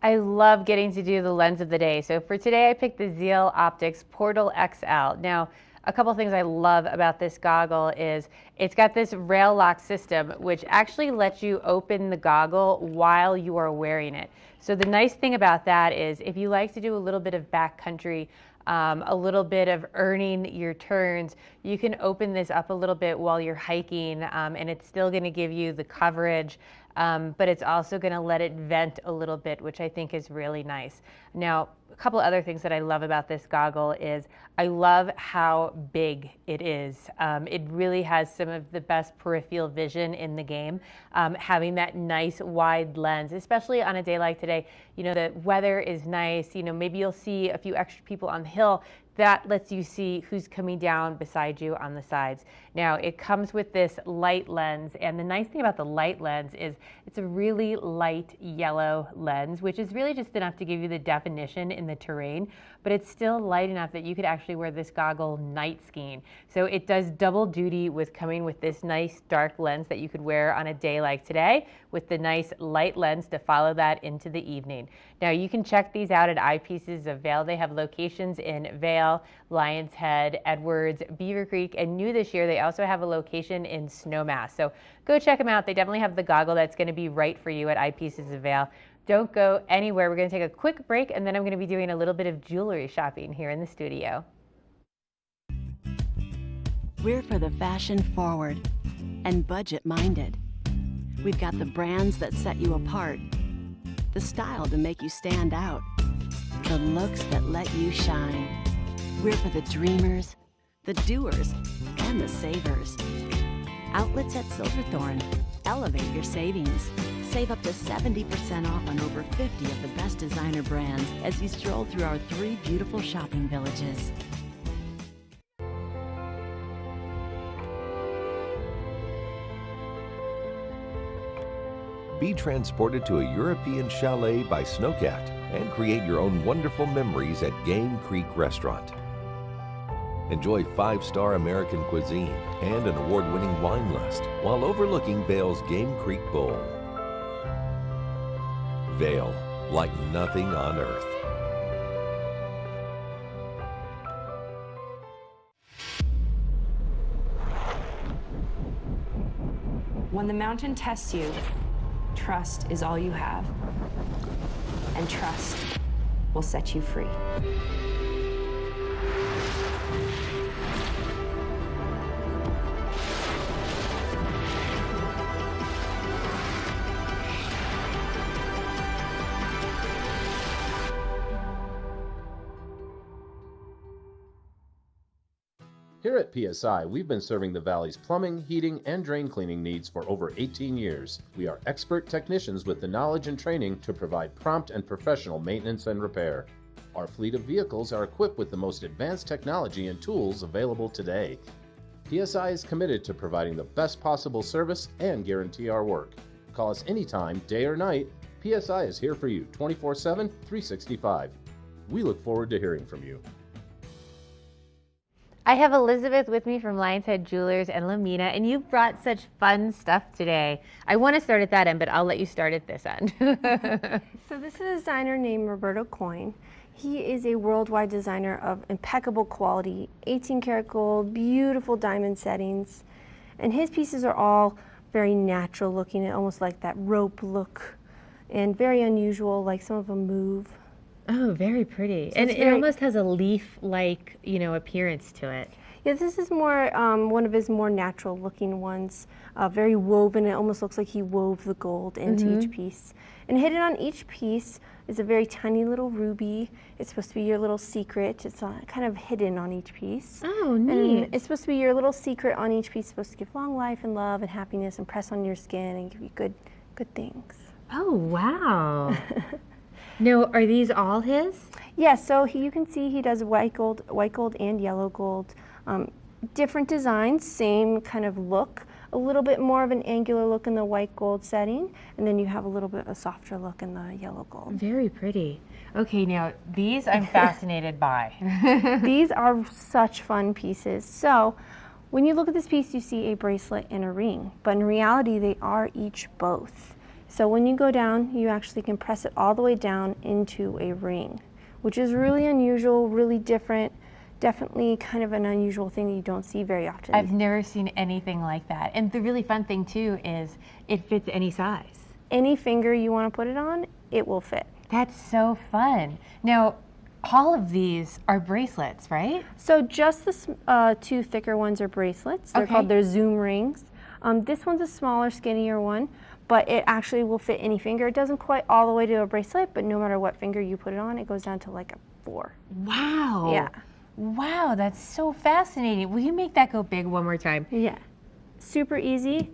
I love getting to do the lens of the day. So for today, I picked the Zeal Optics Portal XL. Now, a couple things I love about this goggle is it's got this rail lock system, which actually lets you open the goggle while you are wearing it. So the nice thing about that is if you like to do a little bit of backcountry, a little bit of earning your turns, you can open this up a little bit while you're hiking, and it's still going to give you the coverage, but it's also going to let it vent a little bit, which I think is really nice. Now, a couple other things that I love about this goggle is I love how big it is. It really has some of the best peripheral vision in the game, having that nice wide lens, especially on a day like today. You know, the weather is nice. You know, maybe you'll see a few extra people on the hill. That lets you see who's coming down beside you on the sides. Now, it comes with this light lens, and the nice thing about the light lens is it's a really light yellow lens, which is really just enough to give you the definition in the terrain, but it's still light enough that you could actually wear this goggle night skiing. So it does double duty with coming with this nice dark lens that you could wear on a day like today, with the nice light lens to follow that into the evening. Now, you can check these out at Eyepieces of Vail. They have locations in Vail, Lion's Head, Edwards, Beaver Creek, and new this year, they also have a location in Snowmass. So go check them out. They definitely have the goggle that's going to be right for you at Eyepieces of Vail. Don't go anywhere. We're going to take a quick break, and then I'm going to be doing a little bit of jewelry shopping here in the studio. We're for the fashion forward and budget minded. We've got the brands that set you apart, the style to make you stand out, the looks that let you shine. We're for the dreamers, the doers, and the savers. Outlets at Silverthorne. Elevate your savings. Save up to 70% off on over 50 of the best designer brands as you stroll through our 3 beautiful shopping villages. Be transported to a European chalet by Snowcat and create your own wonderful memories at Game Creek Restaurant. Enjoy 5-star American cuisine and an award-winning wine list while overlooking Vail's Game Creek Bowl. Vail, like nothing on earth. When the mountain tests you, trust is all you have. And trust will set you free. Here at PSI, we've been serving the Valley's plumbing, heating, and drain cleaning needs for over 18 years. We are expert technicians with the knowledge and training to provide prompt and professional maintenance and repair. Our fleet of vehicles are equipped with the most advanced technology and tools available today. PSI is committed to providing the best possible service and guarantee our work. Call us anytime, day or night. PSI is here for you 24/7, 365. We look forward to hearing from you. I have Elizabeth with me from Lion's Head Jewelers and Lamina, and you brought such fun stuff today. I want to start at that end, but I'll let you start at this end. So this is a designer named Roberto Coin. He is a worldwide designer of impeccable quality, 18 karat gold, beautiful diamond settings, and his pieces are all very natural looking, almost like that rope look, and very unusual, like some of them move. Oh, very pretty. So And it's it very- almost has a leaf-like, appearance to it. Yeah, this is more one of his more natural looking ones, very woven. It almost looks like he wove the gold into each piece. And hidden on each piece is a very tiny little ruby. It's supposed to be your little secret. It's kind of hidden on each piece. Oh, neat. And it's supposed to be your little secret on each piece. It's supposed to give long life and love and happiness and press on your skin and give you good things. Oh, wow. Now, are these all his? Yeah, so you can see he does white gold and yellow gold. Different designs, same kind of look. A little bit more of an angular look in the white gold setting, and then you have a little bit of a softer look in the yellow gold. Very pretty. Okay, now these I'm fascinated by. These are such fun pieces. So when you look at this piece, you see a bracelet and a ring, but in reality, they are each both. So when you go down, you actually can press it all the way down into a ring, which is really unusual, really different, definitely kind of an unusual thing that you don't see very often. I've never seen anything like that. And the really fun thing too is it fits any size. Any finger you want to put it on, it will fit. That's so fun. Now, all of these are bracelets, right? So just the two thicker ones are bracelets. They're called their zoom rings. This one's a smaller, skinnier one, but it actually will fit any finger. It doesn't quite all the way to a bracelet, but no matter what finger you put it on, it goes down to like a 4. Wow. Yeah. Wow, that's so fascinating. Will you make that go big one more time? Yeah. Super easy.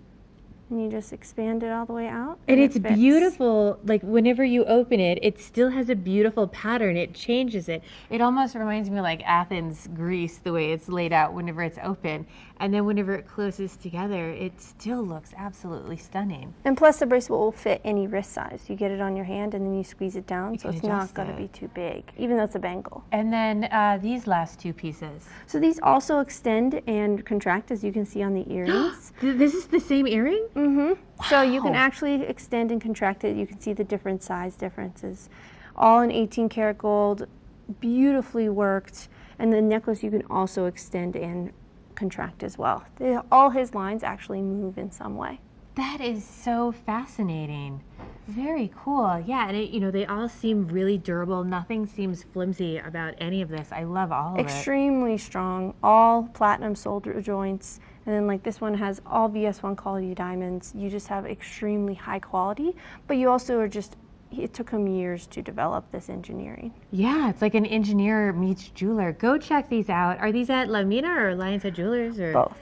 And you just expand it all the way out. And it's it fits. beautiful, like whenever you open it, it still has a beautiful pattern. It changes it. It almost reminds me of like Athens, Greece, the way it's laid out whenever it's open. And then whenever it closes together, it still looks absolutely stunning. And plus the bracelet will fit any wrist size. You get it on your hand and then you squeeze it down, so can it's not adjust going to it. be too big, even though it's a bangle. And then these last two pieces. So these also extend and contract, as you can see on the earrings. This is the same earring? Mm-hmm. So you can actually extend and contract it. You can see the different size differences. All in 18 karat gold, beautifully worked. And the necklace you can also extend and contract as well. All his lines actually move in some way. That is so fascinating. Very cool. Yeah, and it, they all seem really durable. Nothing seems flimsy about any of this. I love all of it. Extremely strong, all platinum solder joints. And then like this one has all VS1 quality diamonds. You just have extremely high quality, but you also are just, it took him years to develop this engineering. Yeah, it's like an engineer meets jeweler. Go check these out. Are these at Lamina or Lion's Head Jewelers? Or? Both.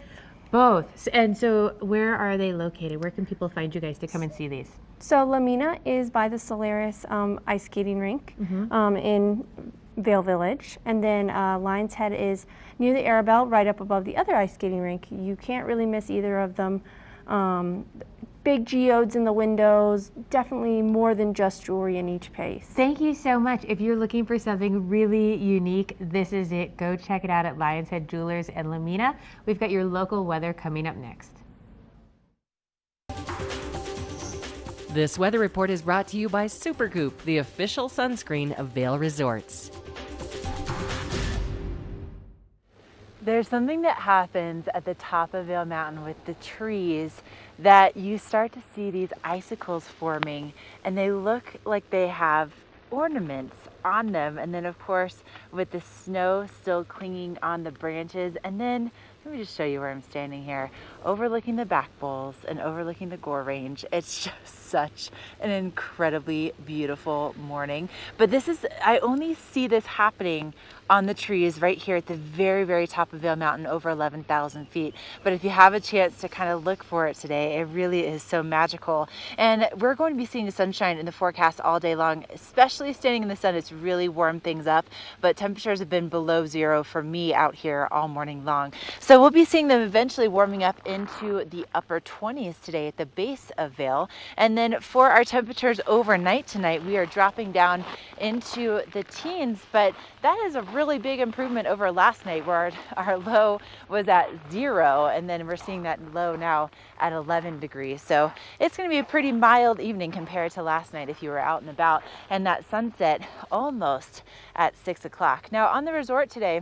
Both. And so where are they located? Where can people find you guys to come and see these? So Lamina is by the Solaris ice skating rink in Vale Village. And then Lion's Head is near the Arabelle, right up above the other ice skating rink. You can't really miss either of them. Big geodes in the windows, definitely more than just jewelry in each piece. Thank you so much. If you're looking for something really unique, this is it. Go check it out at Lion's Head Jewelers and Lamina. We've got your local weather coming up next. This weather report is brought to you by Supergoop, the official sunscreen of Vail Resorts. There's something that happens at the top of Vail Mountain with the trees that you start to see these icicles forming, and they look like they have ornaments on them. And then of course with the snow still clinging on the branches, and then let me just show you where I'm standing here, overlooking the back bowls and overlooking the Gore Range. It's just such an incredibly beautiful morning. But this is, I only see this happening on the trees right here at the very, very top of Vail Mountain, over 11,000 feet. But if you have a chance to kind of look for it today, it really is so magical. And we're going to be seeing the sunshine in the forecast all day long, especially standing in the sun. It's really warmed things up, but temperatures have been below zero for me out here all morning long. So we'll be seeing them eventually warming up into the upper 20s today at the base of Vail. And then for our temperatures overnight tonight, we are dropping down into the teens, but that is a really big improvement over last night where our low was at 0, and then we're seeing that low now at 11 degrees. So it's going to be a pretty mild evening compared to last night if you were out and about, and that sunset almost at 6 o'clock. Now on the resort today,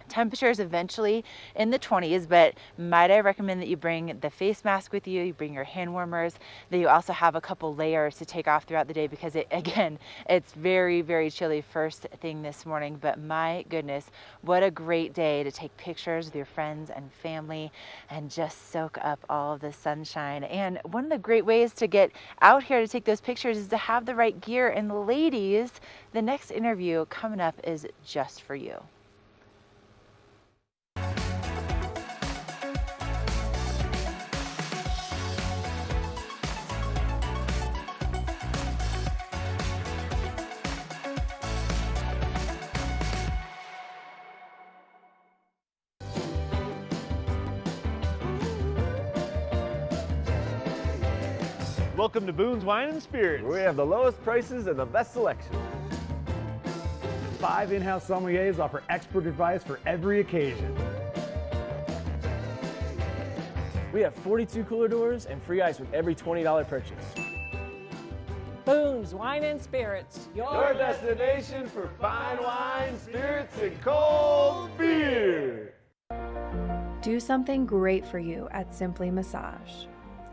temperatures eventually in the 20s, but might I recommend that you bring the face mask with you, you bring your hand warmers, that you also have a couple layers to take off throughout the day, because it's very, very chilly first thing this morning. But my goodness, what a great day to take pictures with your friends and family and just soak up all of the sunshine. And one of the great ways to get out here to take those pictures is to have the right gear. And ladies, the next interview coming up is just for you. Welcome to Boone's Wine and Spirits. We have the lowest prices and the best selection. 5 in-house sommeliers offer expert advice for every occasion. We have 42 cooler doors and free ice with every $20 purchase. Boone's Wine and Spirits, your destination for fine wine, spirits, and cold beer. Do something great for you at Simply Massage.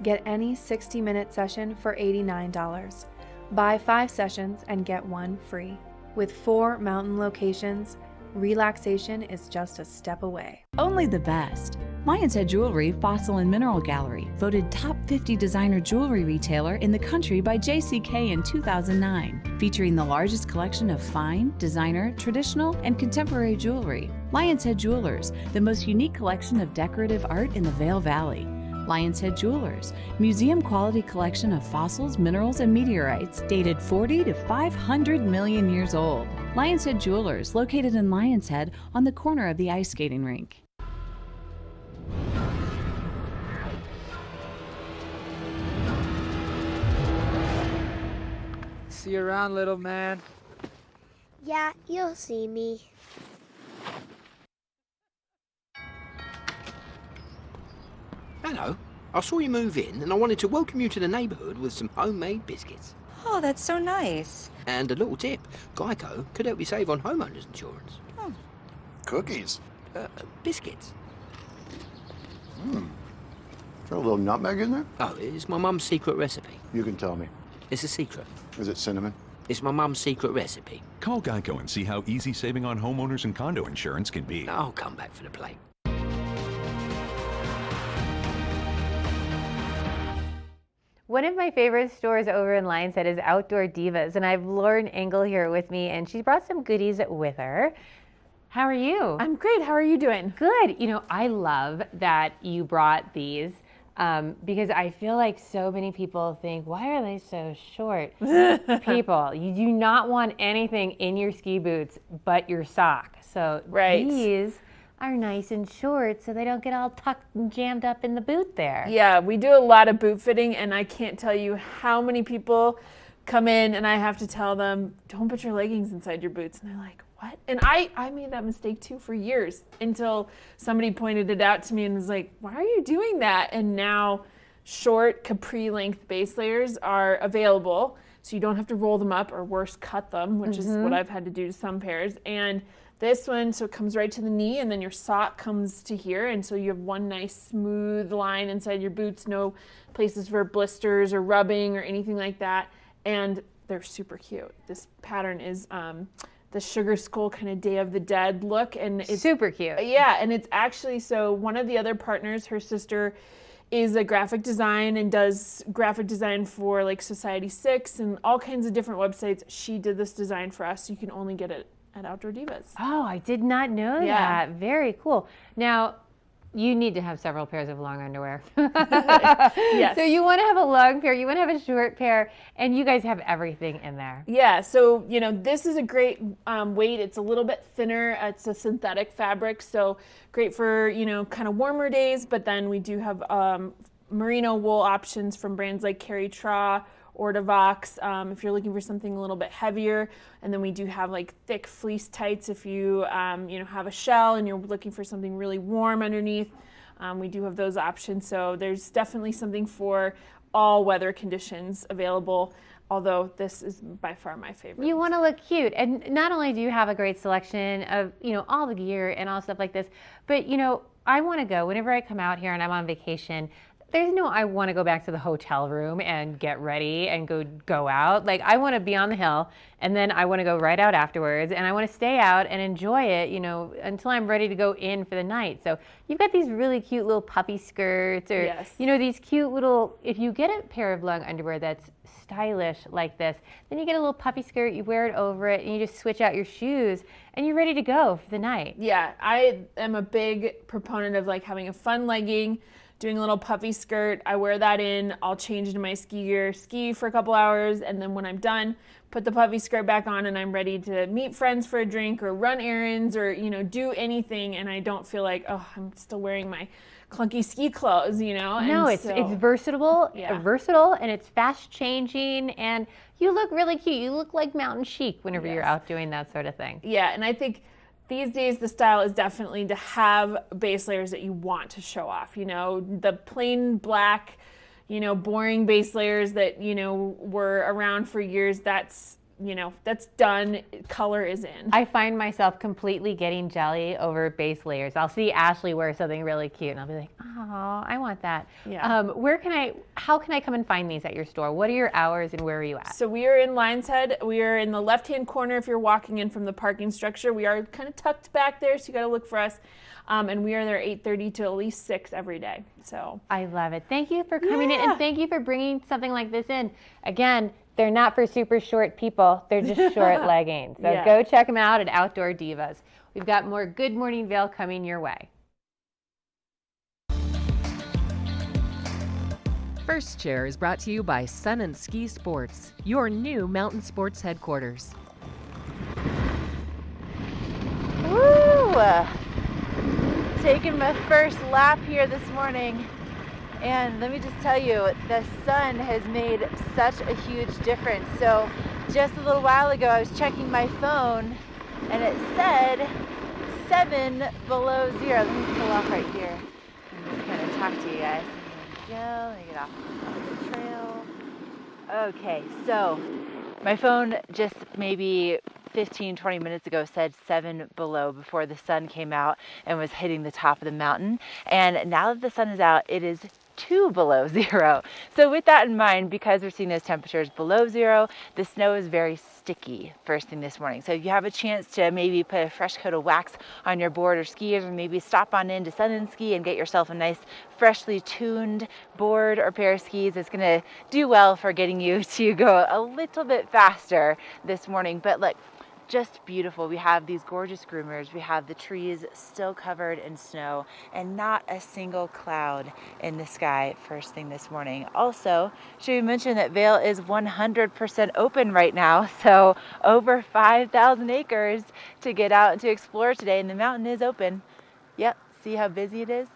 Get any 60-minute session for $89. Buy 5 sessions and get 1 free. With 4 mountain locations, relaxation is just a step away. Only the best. Lion's Head Jewelry Fossil and Mineral Gallery, voted top 50 designer jewelry retailer in the country by JCK in 2009, featuring the largest collection of fine, designer, traditional, and contemporary jewelry. Lion's Head Jewelers, the most unique collection of decorative art in the Vail Valley. Lion's Head Jewelers, museum quality collection of fossils, minerals, and meteorites dated 40 to 500 million years old. Lion's Head Jewelers, located in Lion's Head on the corner of the ice skating rink. See you around, little man. Yeah, you'll see me. Hello. I saw you move in and I wanted to welcome you to the neighbourhood with some homemade biscuits. Oh, that's so nice. And a little tip, Geico could help you save on homeowners insurance. Oh. Cookies? Biscuits. Is there a little nutmeg in there? Oh, it's my mum's secret recipe. You can tell me. It's a secret. Is it cinnamon? It's my mum's secret recipe. Call Geico and see how easy saving on homeowners and condo insurance can be. I'll come back for the plate. One of my favorite stores over in Lion's Head is Outdoor Divas, and I have Lauren Engel here with me, and she brought some goodies with her. How are you? I'm great. How are you doing? Good. You know, I love that you brought these because I feel like so many people think, why are they so short? People, you do not want anything in your ski boots but your sock. So these are nice and short so they don't get all tucked and jammed up in the boot there. Yeah, we do a lot of boot fitting, and I can't tell you how many people come in and I have to tell them, don't put your leggings inside your boots. And they're like, what? And I made that mistake too for years until somebody pointed it out to me and was like, why are you doing that? And now short capri length base layers are available, so you don't have to roll them up or worse, cut them, which is what I've had to do to some pairs. And This one, so it comes right to the knee, and then your sock comes to here, and so you have one nice smooth line inside your boots, no places for blisters or rubbing or anything like that, and they're super cute. This pattern is the sugar skull kind of Day of the Dead look, and it's super cute. Yeah, and it's actually, so one of the other partners, her sister is a graphic design and does graphic design for like Society6 and all kinds of different websites. She did this design for us. You can only get it at Outdoor Divas. Oh, I did not know that. Very cool. Now, you need to have several pairs of long underwear. Yes. So you want to have a long pair, you want to have a short pair, and you guys have everything in there. Yeah, so, this is a great weight. It's a little bit thinner. It's a synthetic fabric, so great for, kind of warmer days, but then we do have merino wool options from brands like Carrie Tra, Ortavox, if you're looking for something a little bit heavier. And then we do have like thick fleece tights if you, have a shell and you're looking for something really warm underneath. We do have those options. So there's definitely something for all weather conditions available, although this is by far my favorite. You want to look cute. And not only do you have a great selection of, all the gear and all stuff like this, but, I want to go whenever I come out here and I'm on vacation. There's no, I want to go back to the hotel room and get ready and go out. Like, I want to be on the hill, and then I want to go right out afterwards, and I want to stay out and enjoy it, until I'm ready to go in for the night. So you've got these really cute little puffy skirts, or, these cute little, if you get a pair of long underwear that's stylish like this, then you get a little puffy skirt, you wear it over it, and you just switch out your shoes, and you're ready to go for the night. Yeah, I am a big proponent of like having a fun legging, doing a little puffy skirt. I wear that in, I'll change into my ski gear, ski for a couple hours, and then when I'm done, put the puffy skirt back on and I'm ready to meet friends for a drink or run errands or, do anything, and I don't feel like, oh, I'm still wearing my clunky ski clothes, No, it's versatile, versatile, and it's fast changing, and you look really cute. You look like mountain chic whenever you're out doing that sort of thing. Yeah, and I think these days, the style is definitely to have base layers that you want to show off. The plain black, boring base layers that, were around for years, that's done. Color is in. I find myself completely getting jelly over base layers. I'll see Ashley wear something really cute, and I'll be like, oh, I want that. Yeah. How can I come and find these at your store? What are your hours and where are you at? So we are in Lion's Head. We are in the left-hand corner if you're walking in from the parking structure. We are kind of tucked back there, so you got to look for us. And we are there 8:30 to at least 6 every day. So I love it. Thank you for coming in, and thank you for bringing something like this in. Again, they're not for super short people. They're just short leggings. So go check them out at Outdoor Divas. We've got more Good Morning Vail coming your way. First Chair is brought to you by Sun and Ski Sports, your new mountain sports headquarters. Woo! Taking my first lap here this morning. And let me just tell you, the sun has made such a huge difference. So just a little while ago, I was checking my phone and it said 7 below 0. Let me pull off right here and just kind of talk to you guys. Let me get off the trail. Okay, so my phone just maybe 15-20 minutes ago said 7 below before the sun came out and was hitting the top of the mountain. And now that the sun is out, it is 2 below 0. So with that in mind, because we're seeing those temperatures below 0, the snow is very sticky first thing this morning. So if you have a chance to maybe put a fresh coat of wax on your board or skis, or maybe stop on into Sun and Ski and get yourself a nice freshly tuned board or pair of skis, it's gonna do well for getting you to go a little bit faster this morning. But look, just beautiful. We have these gorgeous groomers. We have the trees still covered in snow and not a single cloud in the sky first thing this morning. Also, should we mention that Vail is 100% open right now, so over 5,000 acres to get out and to explore today, and the mountain is open. Yep, see how busy it is?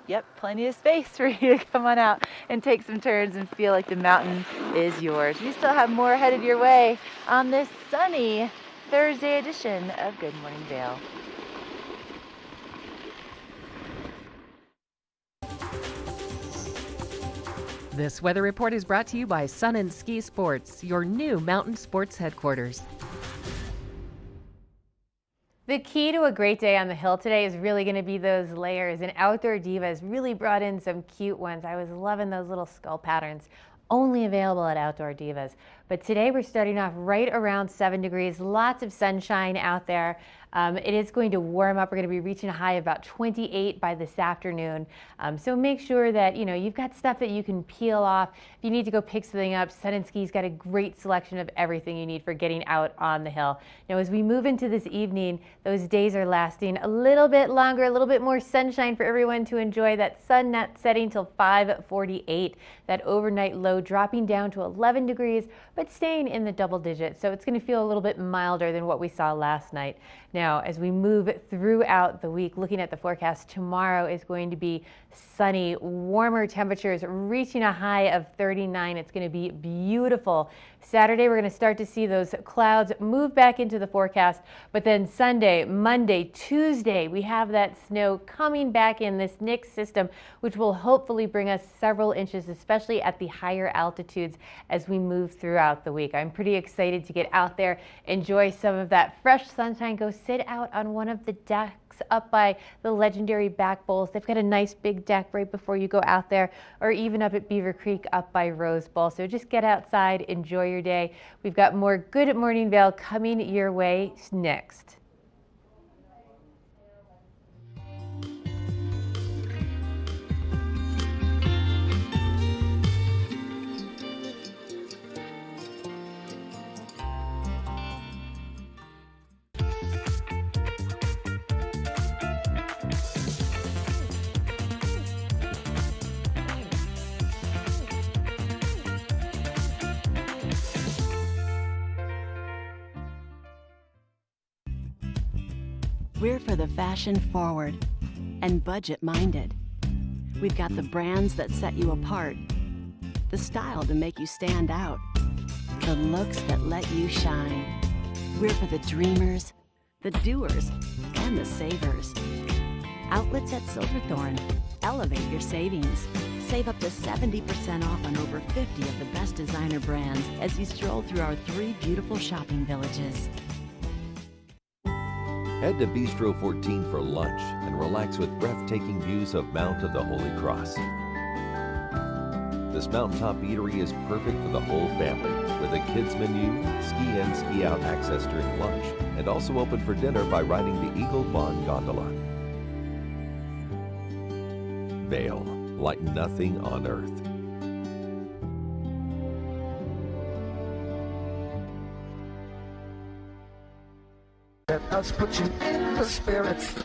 Yep, plenty of space for you to come on out and take some turns and feel like the mountain is yours. We still have more headed your way on this sunny Thursday edition of Good Morning Vail. This weather report is brought to you by Sun and Ski Sports, your new mountain sports headquarters. The The key to a great day on the hill today is really going to be those layers, and Outdoor Divas really brought in some cute ones. I was loving those little skull patterns. Only available at Outdoor Divas. But today we're starting off right around 7 degrees, lots of sunshine out there. It is going to warm up. We're going to be reaching a high of about 28 by this afternoon. So make sure that you've got stuff that you can peel off. If you need to go pick something up, Sun & Ski's got a great selection of everything you need for getting out on the hill. Now as we move into this evening, those days are lasting a little bit longer, a little bit more sunshine for everyone to enjoy. That sun not setting till 5:48. That overnight low dropping down to 11 degrees, but staying in the double digits. So it's going to feel a little bit milder than what we saw last night. Now, as we move throughout the week, looking at the forecast, tomorrow is going to be sunny, warmer temperatures reaching a high of 39. It's going to be beautiful. Saturday, we're going to start to see those clouds move back into the forecast, but then Sunday, Monday, Tuesday, we have that snow coming back in, this NIX system, which will hopefully bring us several inches, especially at the higher altitudes as we move throughout the week. I'm pretty excited to get out there, enjoy some of that fresh sunshine, go sit out on one of the decks up by the legendary back bowls. They've got a nice big deck right before you go out there, or even up at Beaver Creek up by Rose Bowl. So just get outside, enjoy your day. We've got more Good Morning Vail coming your way next. We're for the fashion forward and budget minded. We've got the brands that set you apart, the style to make you stand out, the looks that let you shine. We're for the dreamers, the doers, and the savers. Outlets at Silverthorne. Elevate your savings. Save up to 70% off on over 50 of the best designer brands as you stroll through our 3 beautiful shopping villages. Head to Bistro 14 for lunch and relax with breathtaking views of Mount of the Holy Cross. This mountaintop eatery is perfect for the whole family with a kids menu, ski in, ski out access during lunch, and also open for dinner by riding the Eagle Bond Gondola. Vail, like nothing on earth. Let us put you in the spirits.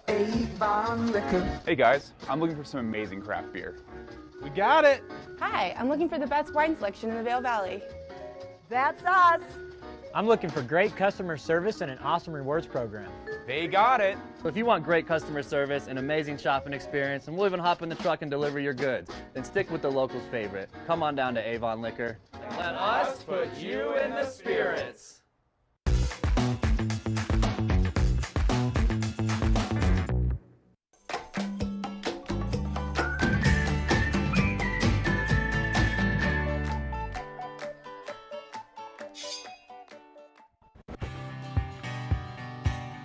Avon Liquor. Hey guys, I'm looking for some amazing craft beer. We got it! Hi, I'm looking for the best wine selection in the Vail Valley. That's us! I'm looking for great customer service and an awesome rewards program. They got it! So if you want great customer service, an amazing shopping experience, and we'll even hop in the truck and deliver your goods, then stick with the locals' favorite. Come on down to Avon Liquor. Let us put you in the spirits.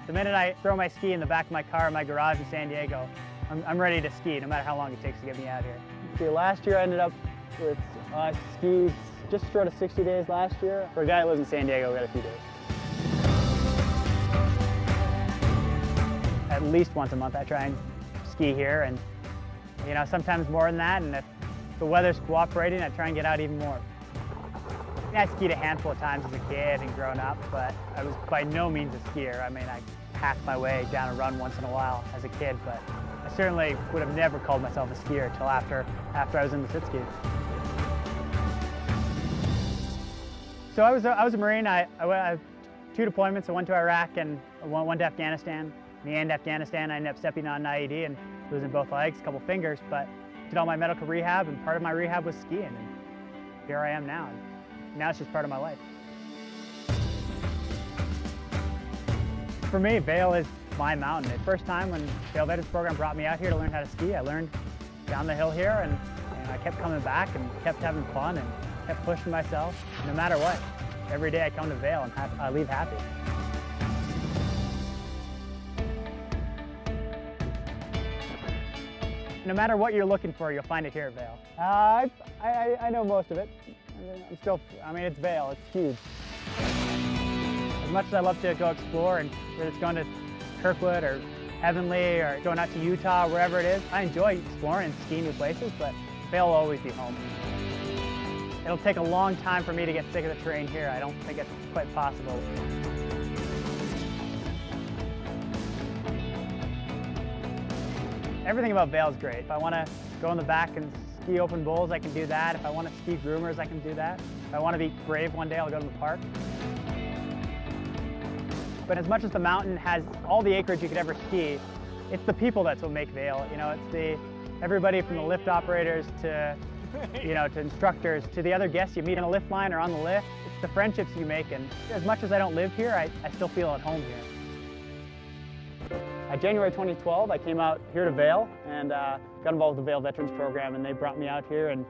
The minute I throw my ski in the back of my car in my garage in San Diego, I'm ready to ski, no matter how long it takes to get me out here. See, last year I ended up with skied just short of 60 days last year. For a guy that lives in San Diego, we got a few days. At least once a month I try and ski here, and sometimes more than that, and if the weather's cooperating, I try and get out even more. I skied a handful of times as a kid and grown up, but I was by no means a skier. I mean, I hacked my way down a run once in a while as a kid, but I certainly would have never called myself a skier until after I was in the sit ski. So I was a Marine. I had 2 deployments. I went to Iraq and one to Afghanistan. In the end, Afghanistan, I ended up stepping on an IED and losing both legs, a couple fingers, but did all my medical rehab, and part of my rehab was skiing, and here I am now. Now it's just part of my life. For me, Vail is my mountain. The first time when Vail Veterans Program brought me out here to learn how to ski, I learned down the hill here, and I kept coming back and kept having fun and kept pushing myself, no matter what. Every day I come to Vail and I leave happy. No matter what you're looking for, you'll find it here at Vail. I know most of it. It's Vail, it's huge. As much as I love to go explore, and whether it's going to Kirkwood or Heavenly or going out to Utah, wherever it is, I enjoy exploring and skiing new places, but Vail will always be home. It'll take a long time for me to get sick of the terrain here. I don't think it's quite possible. Everything about Vail is great. If I want to go in the back and ski open bowls, I can do that. If I want to ski groomers, I can do that. If I want to be brave one day, I'll go to the park. But as much as the mountain has all the acreage you could ever ski, it's the people that's what make Vail. You know, it's everybody from the lift operators to, to instructors, to the other guests you meet on a lift line or on the lift. It's the friendships you make, and as much as I don't live here, I still feel at home here. January 2012, I came out here to Vail and got involved with the Vail Veterans Program, and they brought me out here and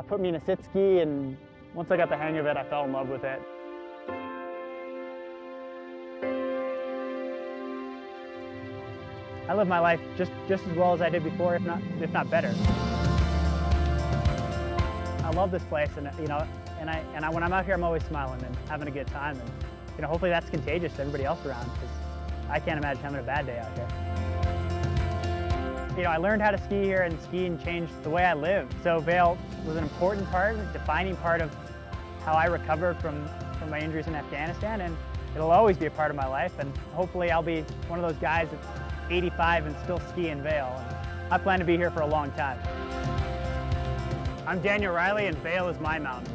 put me in a sit ski, and once I got the hang of it, I fell in love with it. I live my life just as well as I did before, if not better. I love this place, and when I'm out here, I'm always smiling and having a good time, and hopefully that's contagious to everybody else around, because I can't imagine having a bad day out here. I learned how to ski here, and skiing changed the way I live. So Vail was an important part, a defining part of how I recovered from my injuries in Afghanistan, and it'll always be a part of my life, and hopefully I'll be one of those guys that's 85 and still ski in Vail. And I plan to be here for a long time. I'm Daniel Riley, and Vail is my mountain.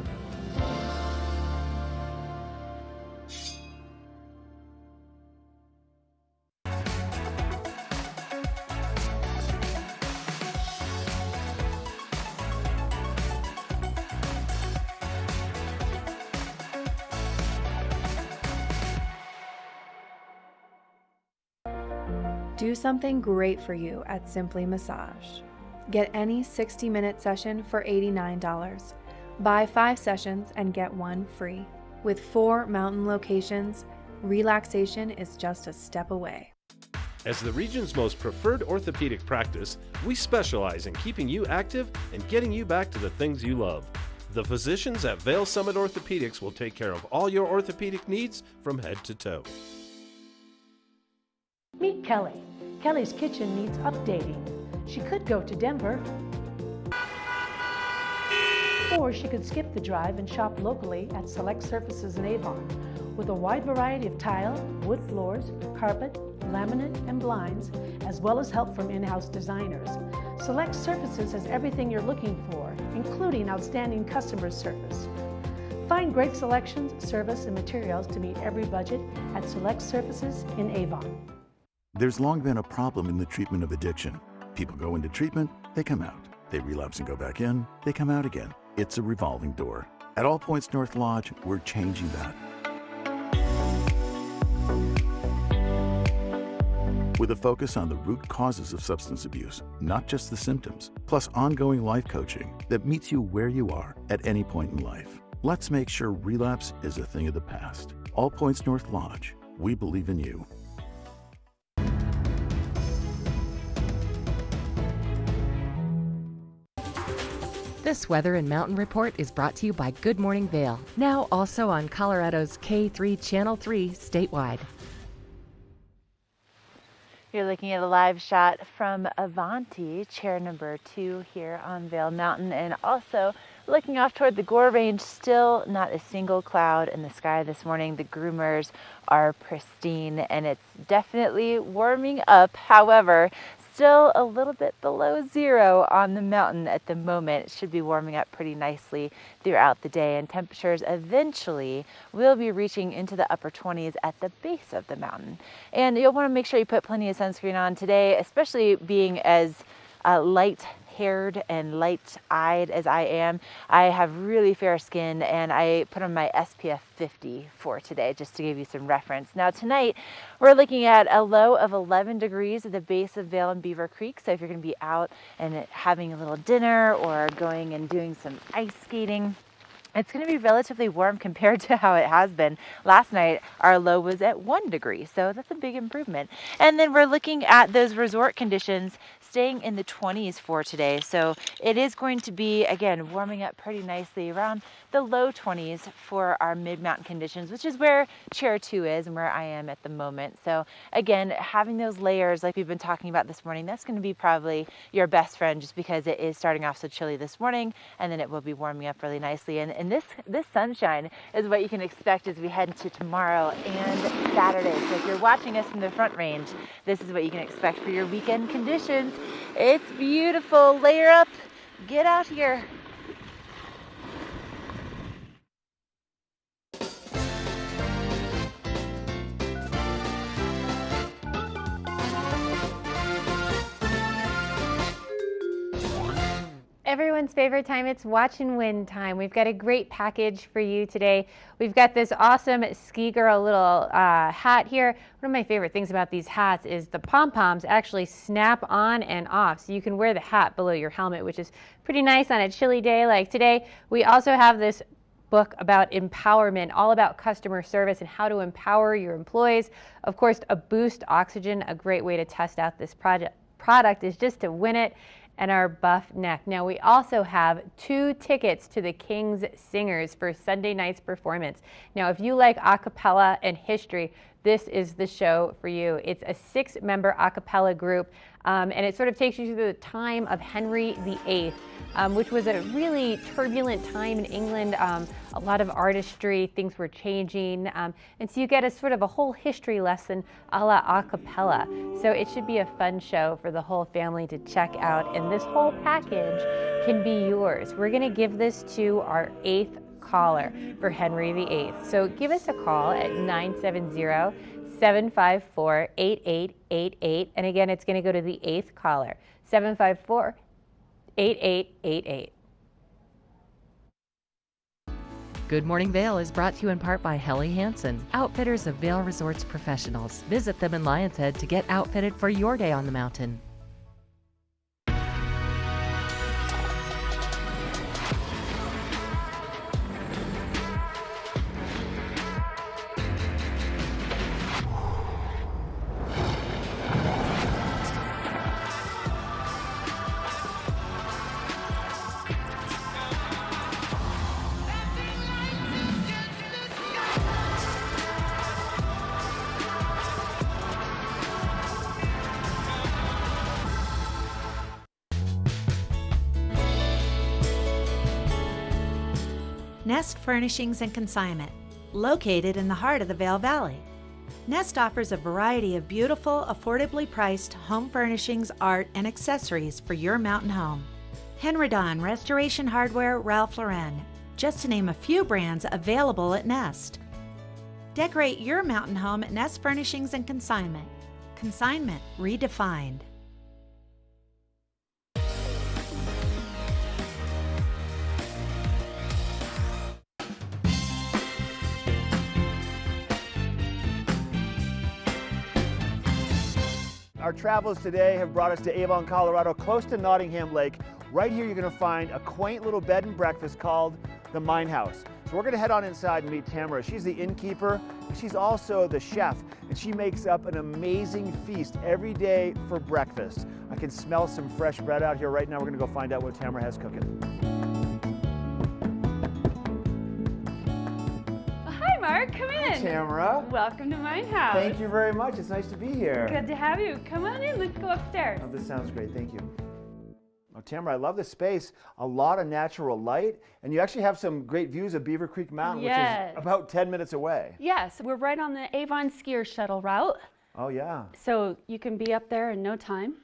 Do something great for you at Simply Massage. Get any 60-minute session for $89. Buy 5 sessions and get 1 free. With 4 mountain locations, relaxation is just a step away. As the region's most preferred orthopedic practice, we specialize in keeping you active and getting you back to the things you love. The physicians at Vail Summit Orthopedics will take care of all your orthopedic needs from head to toe. Meet Kelly. Kelly's kitchen needs updating. She could go to Denver, or she could skip the drive and shop locally at Select Surfaces in Avon. With a wide variety of tile, wood floors, carpet, laminate, and blinds, as well as help from in-house designers. Select Surfaces has everything you're looking for, including outstanding customer service. Find great selections, service, and materials to meet every budget at Select Surfaces in Avon. There's long been a problem in the treatment of addiction. People go into treatment, they come out. They relapse and go back in, they come out again. It's a revolving door. At All Points North Lodge, we're changing that. With a focus on the root causes of substance abuse, not just the symptoms, plus ongoing life coaching that meets you where you are at any point in life. Let's make sure relapse is a thing of the past. All Points North Lodge, we believe in you. This Weather and Mountain Report is brought to you by Good Morning Vail, now also on Colorado's K3 Channel 3 statewide. You're looking at a live shot from Avanti, chair number 2 here on Vail Mountain, and also looking off toward the Gore Range. Still not a single cloud in the sky this morning. The groomers are pristine, and it's definitely warming up. However, still a little bit below 0 on the mountain at the moment. It should be warming up pretty nicely throughout the day, and temperatures eventually will be reaching into the upper 20s at the base of the mountain. And you'll want to make sure you put plenty of sunscreen on today, especially being as light-haired and light-eyed as I am. I have really fair skin, and I put on my SPF 50 for today, just to give you some reference. Now tonight, we're looking at a low of 11 degrees at the base of Vail and Beaver Creek. So if you're going to be out and having a little dinner or going and doing some ice skating, It's going to be relatively warm compared to how it has been. Last night, our low was at 1 degree, so that's a big improvement. And then we're looking at those resort conditions staying in the 20s for today. So it is going to be, again, warming up pretty nicely around the low 20s for our mid-mountain conditions, which is where Chair 2 is and where I am at the moment. So again, having those layers like we've been talking about this morning, that's going to be probably your best friend just because it is starting off so chilly this morning, and then it will be warming up really nicely. And this sunshine is what you can expect as we head into tomorrow and Saturday. So if you're watching us from the Front Range, this is what you can expect for your weekend conditions. It's beautiful. Layer up. Get out here. Everyone's favorite time, it's watch and win time. We've got a great package for you today. We've got this awesome Ski Girl little hat here. One of my favorite things about these hats is the pom-poms actually snap on and off, so you can wear the hat below your helmet, which is pretty nice on a chilly day like today. We also have this book about empowerment, all about customer service and how to empower your employees. Of course, a Boost Oxygen, a great way to test out this product is just to win it, and our buff neck. Now we also have 2 tickets to the King's Singers for Sunday night's performance. Now if you like a cappella and history, this is the show for you. It's a 6-member a cappella group, and it sort of takes you through the time of Henry VIII, which was a really turbulent time in England. A lot of artistry, things were changing, and so you get a sort of a whole history lesson a la a cappella. So it should be a fun show for the whole family to check out, and this whole package can be yours. We're gonna give this to our 8th caller for Henry VIII. So give us a call at 970-754-8888, and again, it's gonna go to the 8th caller, 754-8888. Good Morning Vail is brought to you in part by Helly Hansen, outfitters of Vail Resorts professionals. Visit them in Lion's Head to get outfitted for your day on the mountain. Nest Furnishings and Consignment, located in the heart of the Vail Valley. Nest offers a variety of beautiful, affordably priced home furnishings, art, and accessories for your mountain home. Henredon, Restoration Hardware, Ralph Lauren, just to name a few brands available at Nest. Decorate your mountain home at Nest Furnishings and Consignment. Consignment redefined. Our travels today have brought us to Avon, Colorado, close to Nottingham Lake. Right here you're going to find a quaint little bed and breakfast called the Mine House. So we're going to head on inside and meet Tamara. She's the innkeeper. She's also the chef, and she makes up an amazing feast every day for breakfast. I can smell some fresh bread out here right now. We're going to go find out what Tamara has cooking. Mark, come in. Hi, Tamara. Welcome to Mine House. Thank you very much. It's nice to be here. Good to have you. Come on in. Let's go upstairs. Oh, this sounds great. Thank you. Oh, Tamara, I love this space. A lot of natural light, and you actually have some great views of Beaver Creek Mountain, Yes. which is about 10 minutes away. Yes, we're right on the Avon skier shuttle route, Oh, yeah. so you can be up there in no time.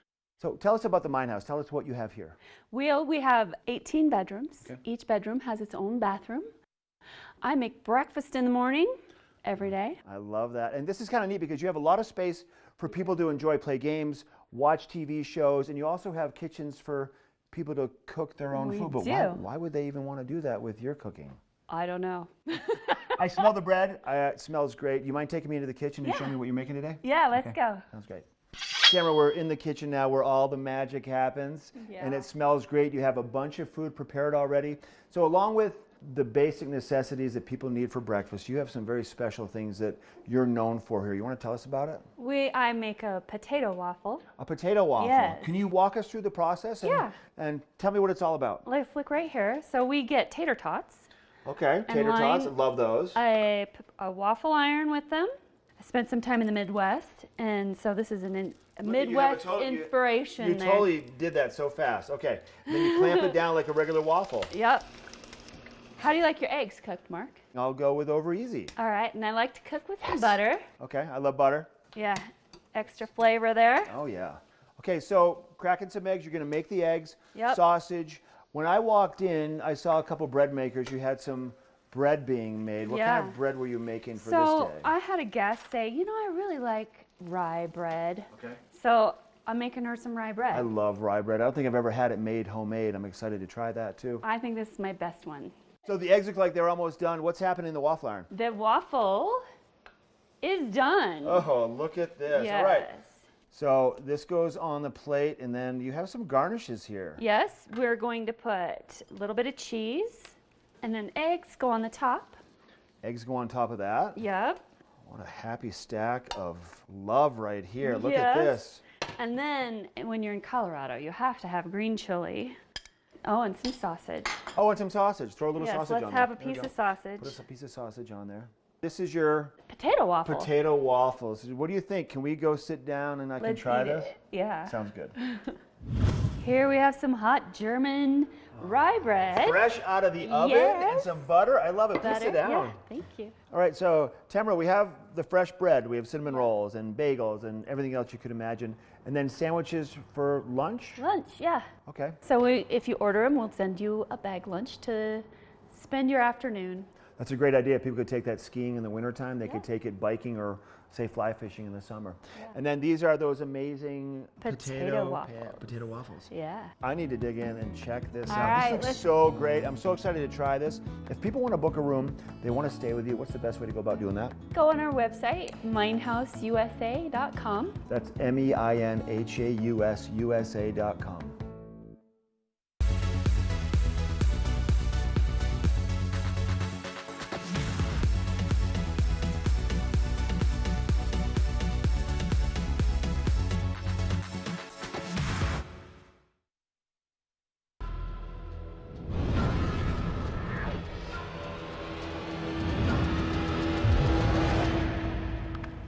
So tell us about the Mine House. Tell us what you have here. We have 18 bedrooms. Okay. Each bedroom has its own bathroom. I make breakfast in the morning every day. I love that. And this is kind of neat because you have a lot of space for people to enjoy, play games, watch TV shows, and you also have kitchens for people to cook their own food. But why would they even want to do that with your cooking? I don't know. I smell the bread. It smells great. You mind taking me into the kitchen and showing me what you're making today? Yeah, let's go. Sounds great. Tamara, we're in the kitchen now where all the magic happens, and it smells great. You have a bunch of food prepared already. So along with the basic necessities that people need for breakfast. You have some very special things that you're known for here. You want to tell us about it? I make a potato waffle. A potato waffle. Yes. Can you walk us through the process and tell me what it's all about? Let's look right here. So we get tater tots. Okay, tater tots, I love those. A waffle iron with them. I spent some time in the Midwest, and so this is a Midwest inspiration. You totally did that so fast. Okay, and then you clamp it down like a regular waffle. Yep. How do you like your eggs cooked, Mark? I'll go with over easy. All right, and I like to cook with some butter. Okay, I love butter. Yeah, extra flavor there. Oh yeah. Okay, so cracking some eggs, you're gonna make the eggs, Yep. sausage. When I walked in, I saw a couple bread makers. You had some bread being made. What kind of bread were you making for this day? I had a guest say, I really like rye bread. Okay. So I'm making her some rye bread. I love rye bread. I don't think I've ever had it made homemade. I'm excited to try that too. I think this is my best one. So the eggs look like they're almost done. What's happening in the waffle iron? The waffle is done. Oh, look at this. Yes. All right. So this goes on the plate, and then you have some garnishes here. Yes, we're going to put a little bit of cheese, and then eggs go on the top. Eggs go on top of that. Yep. What a happy stack of love right here. Look Yes. at this. And then when you're in Colorado, you have to have green chili. Oh, and some sausage. Oh, and some sausage. Throw a little sausage on there. Let's have a There we piece go. of sausage. Put a piece of sausage on there. This is your Potato waffle. potato waffles. What do you think? Can we go sit down and I can try eat this? it. Yeah. Sounds good. Here we have some hot German rye bread. Fresh out of the oven Yes. and some butter. I love it. Please Butter. sit down. Yeah, thank you. All right, so Tamara, we have the fresh bread. We have cinnamon rolls and bagels and everything else you could imagine. And then sandwiches for lunch? Lunch, yeah. Okay. So if you order them, we'll send you a bag lunch to spend your afternoon. That's a great idea. People could take that skiing in the wintertime. They could take it biking or, say, fly fishing in the summer. Yeah. And then these are those amazing Potato waffles. potato waffles. Yeah. I need to dig in and check this All out. right, This looks so great. I'm so excited to try this. If people want to book a room, they want to stay with you, what's the best way to go about doing that? Go on our website, minehouseusa.com. That's MEINHAUSUSA.com.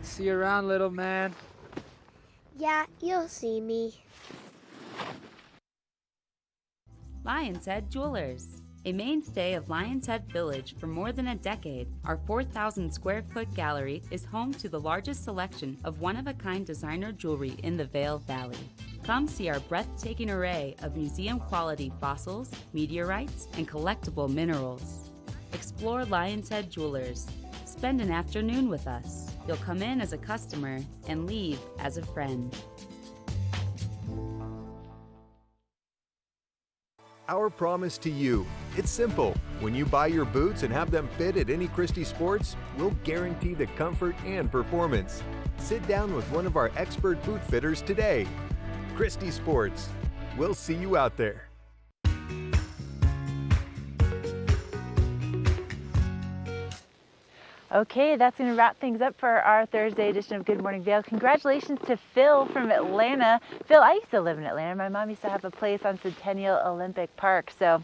See you around, little man. Yeah, you'll see me. Lion's Head Jewelers. A mainstay of Lion's Head Village for more than a decade, our 4,000 square foot gallery is home to the largest selection of one-of-a-kind designer jewelry in the Vail Valley. Come see our breathtaking array of museum-quality fossils, meteorites, and collectible minerals. Explore Lion's Head Jewelers. Spend an afternoon with us. You'll come in as a customer and leave as a friend. Our promise to you, it's simple. When you buy your boots and have them fit at any Christie Sports, we'll guarantee the comfort and performance. Sit down with one of our expert boot fitters today. Christie Sports. We'll see you out there. Okay, that's going to wrap things up for our Thursday edition of Good Morning Vail. Congratulations to Phil from Atlanta. Phil, I used to live in Atlanta. My mom used to have a place on Centennial Olympic Park. So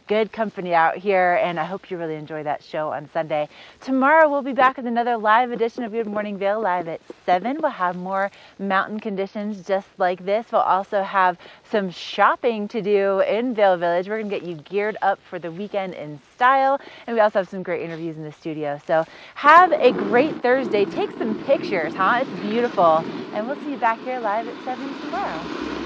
good company out here, and I hope you really enjoy that show on Sunday. Tomorrow we'll be back with another live edition of Good Morning Vail, live at 7. We'll have more mountain conditions just like this. We'll also have some shopping to do in Vail Village. We're going to get you geared up for the weekend in style, and we also have some great interviews in the studio. So have a great Thursday. Take some pictures, huh? It's beautiful. And we'll see you back here live at 7 tomorrow.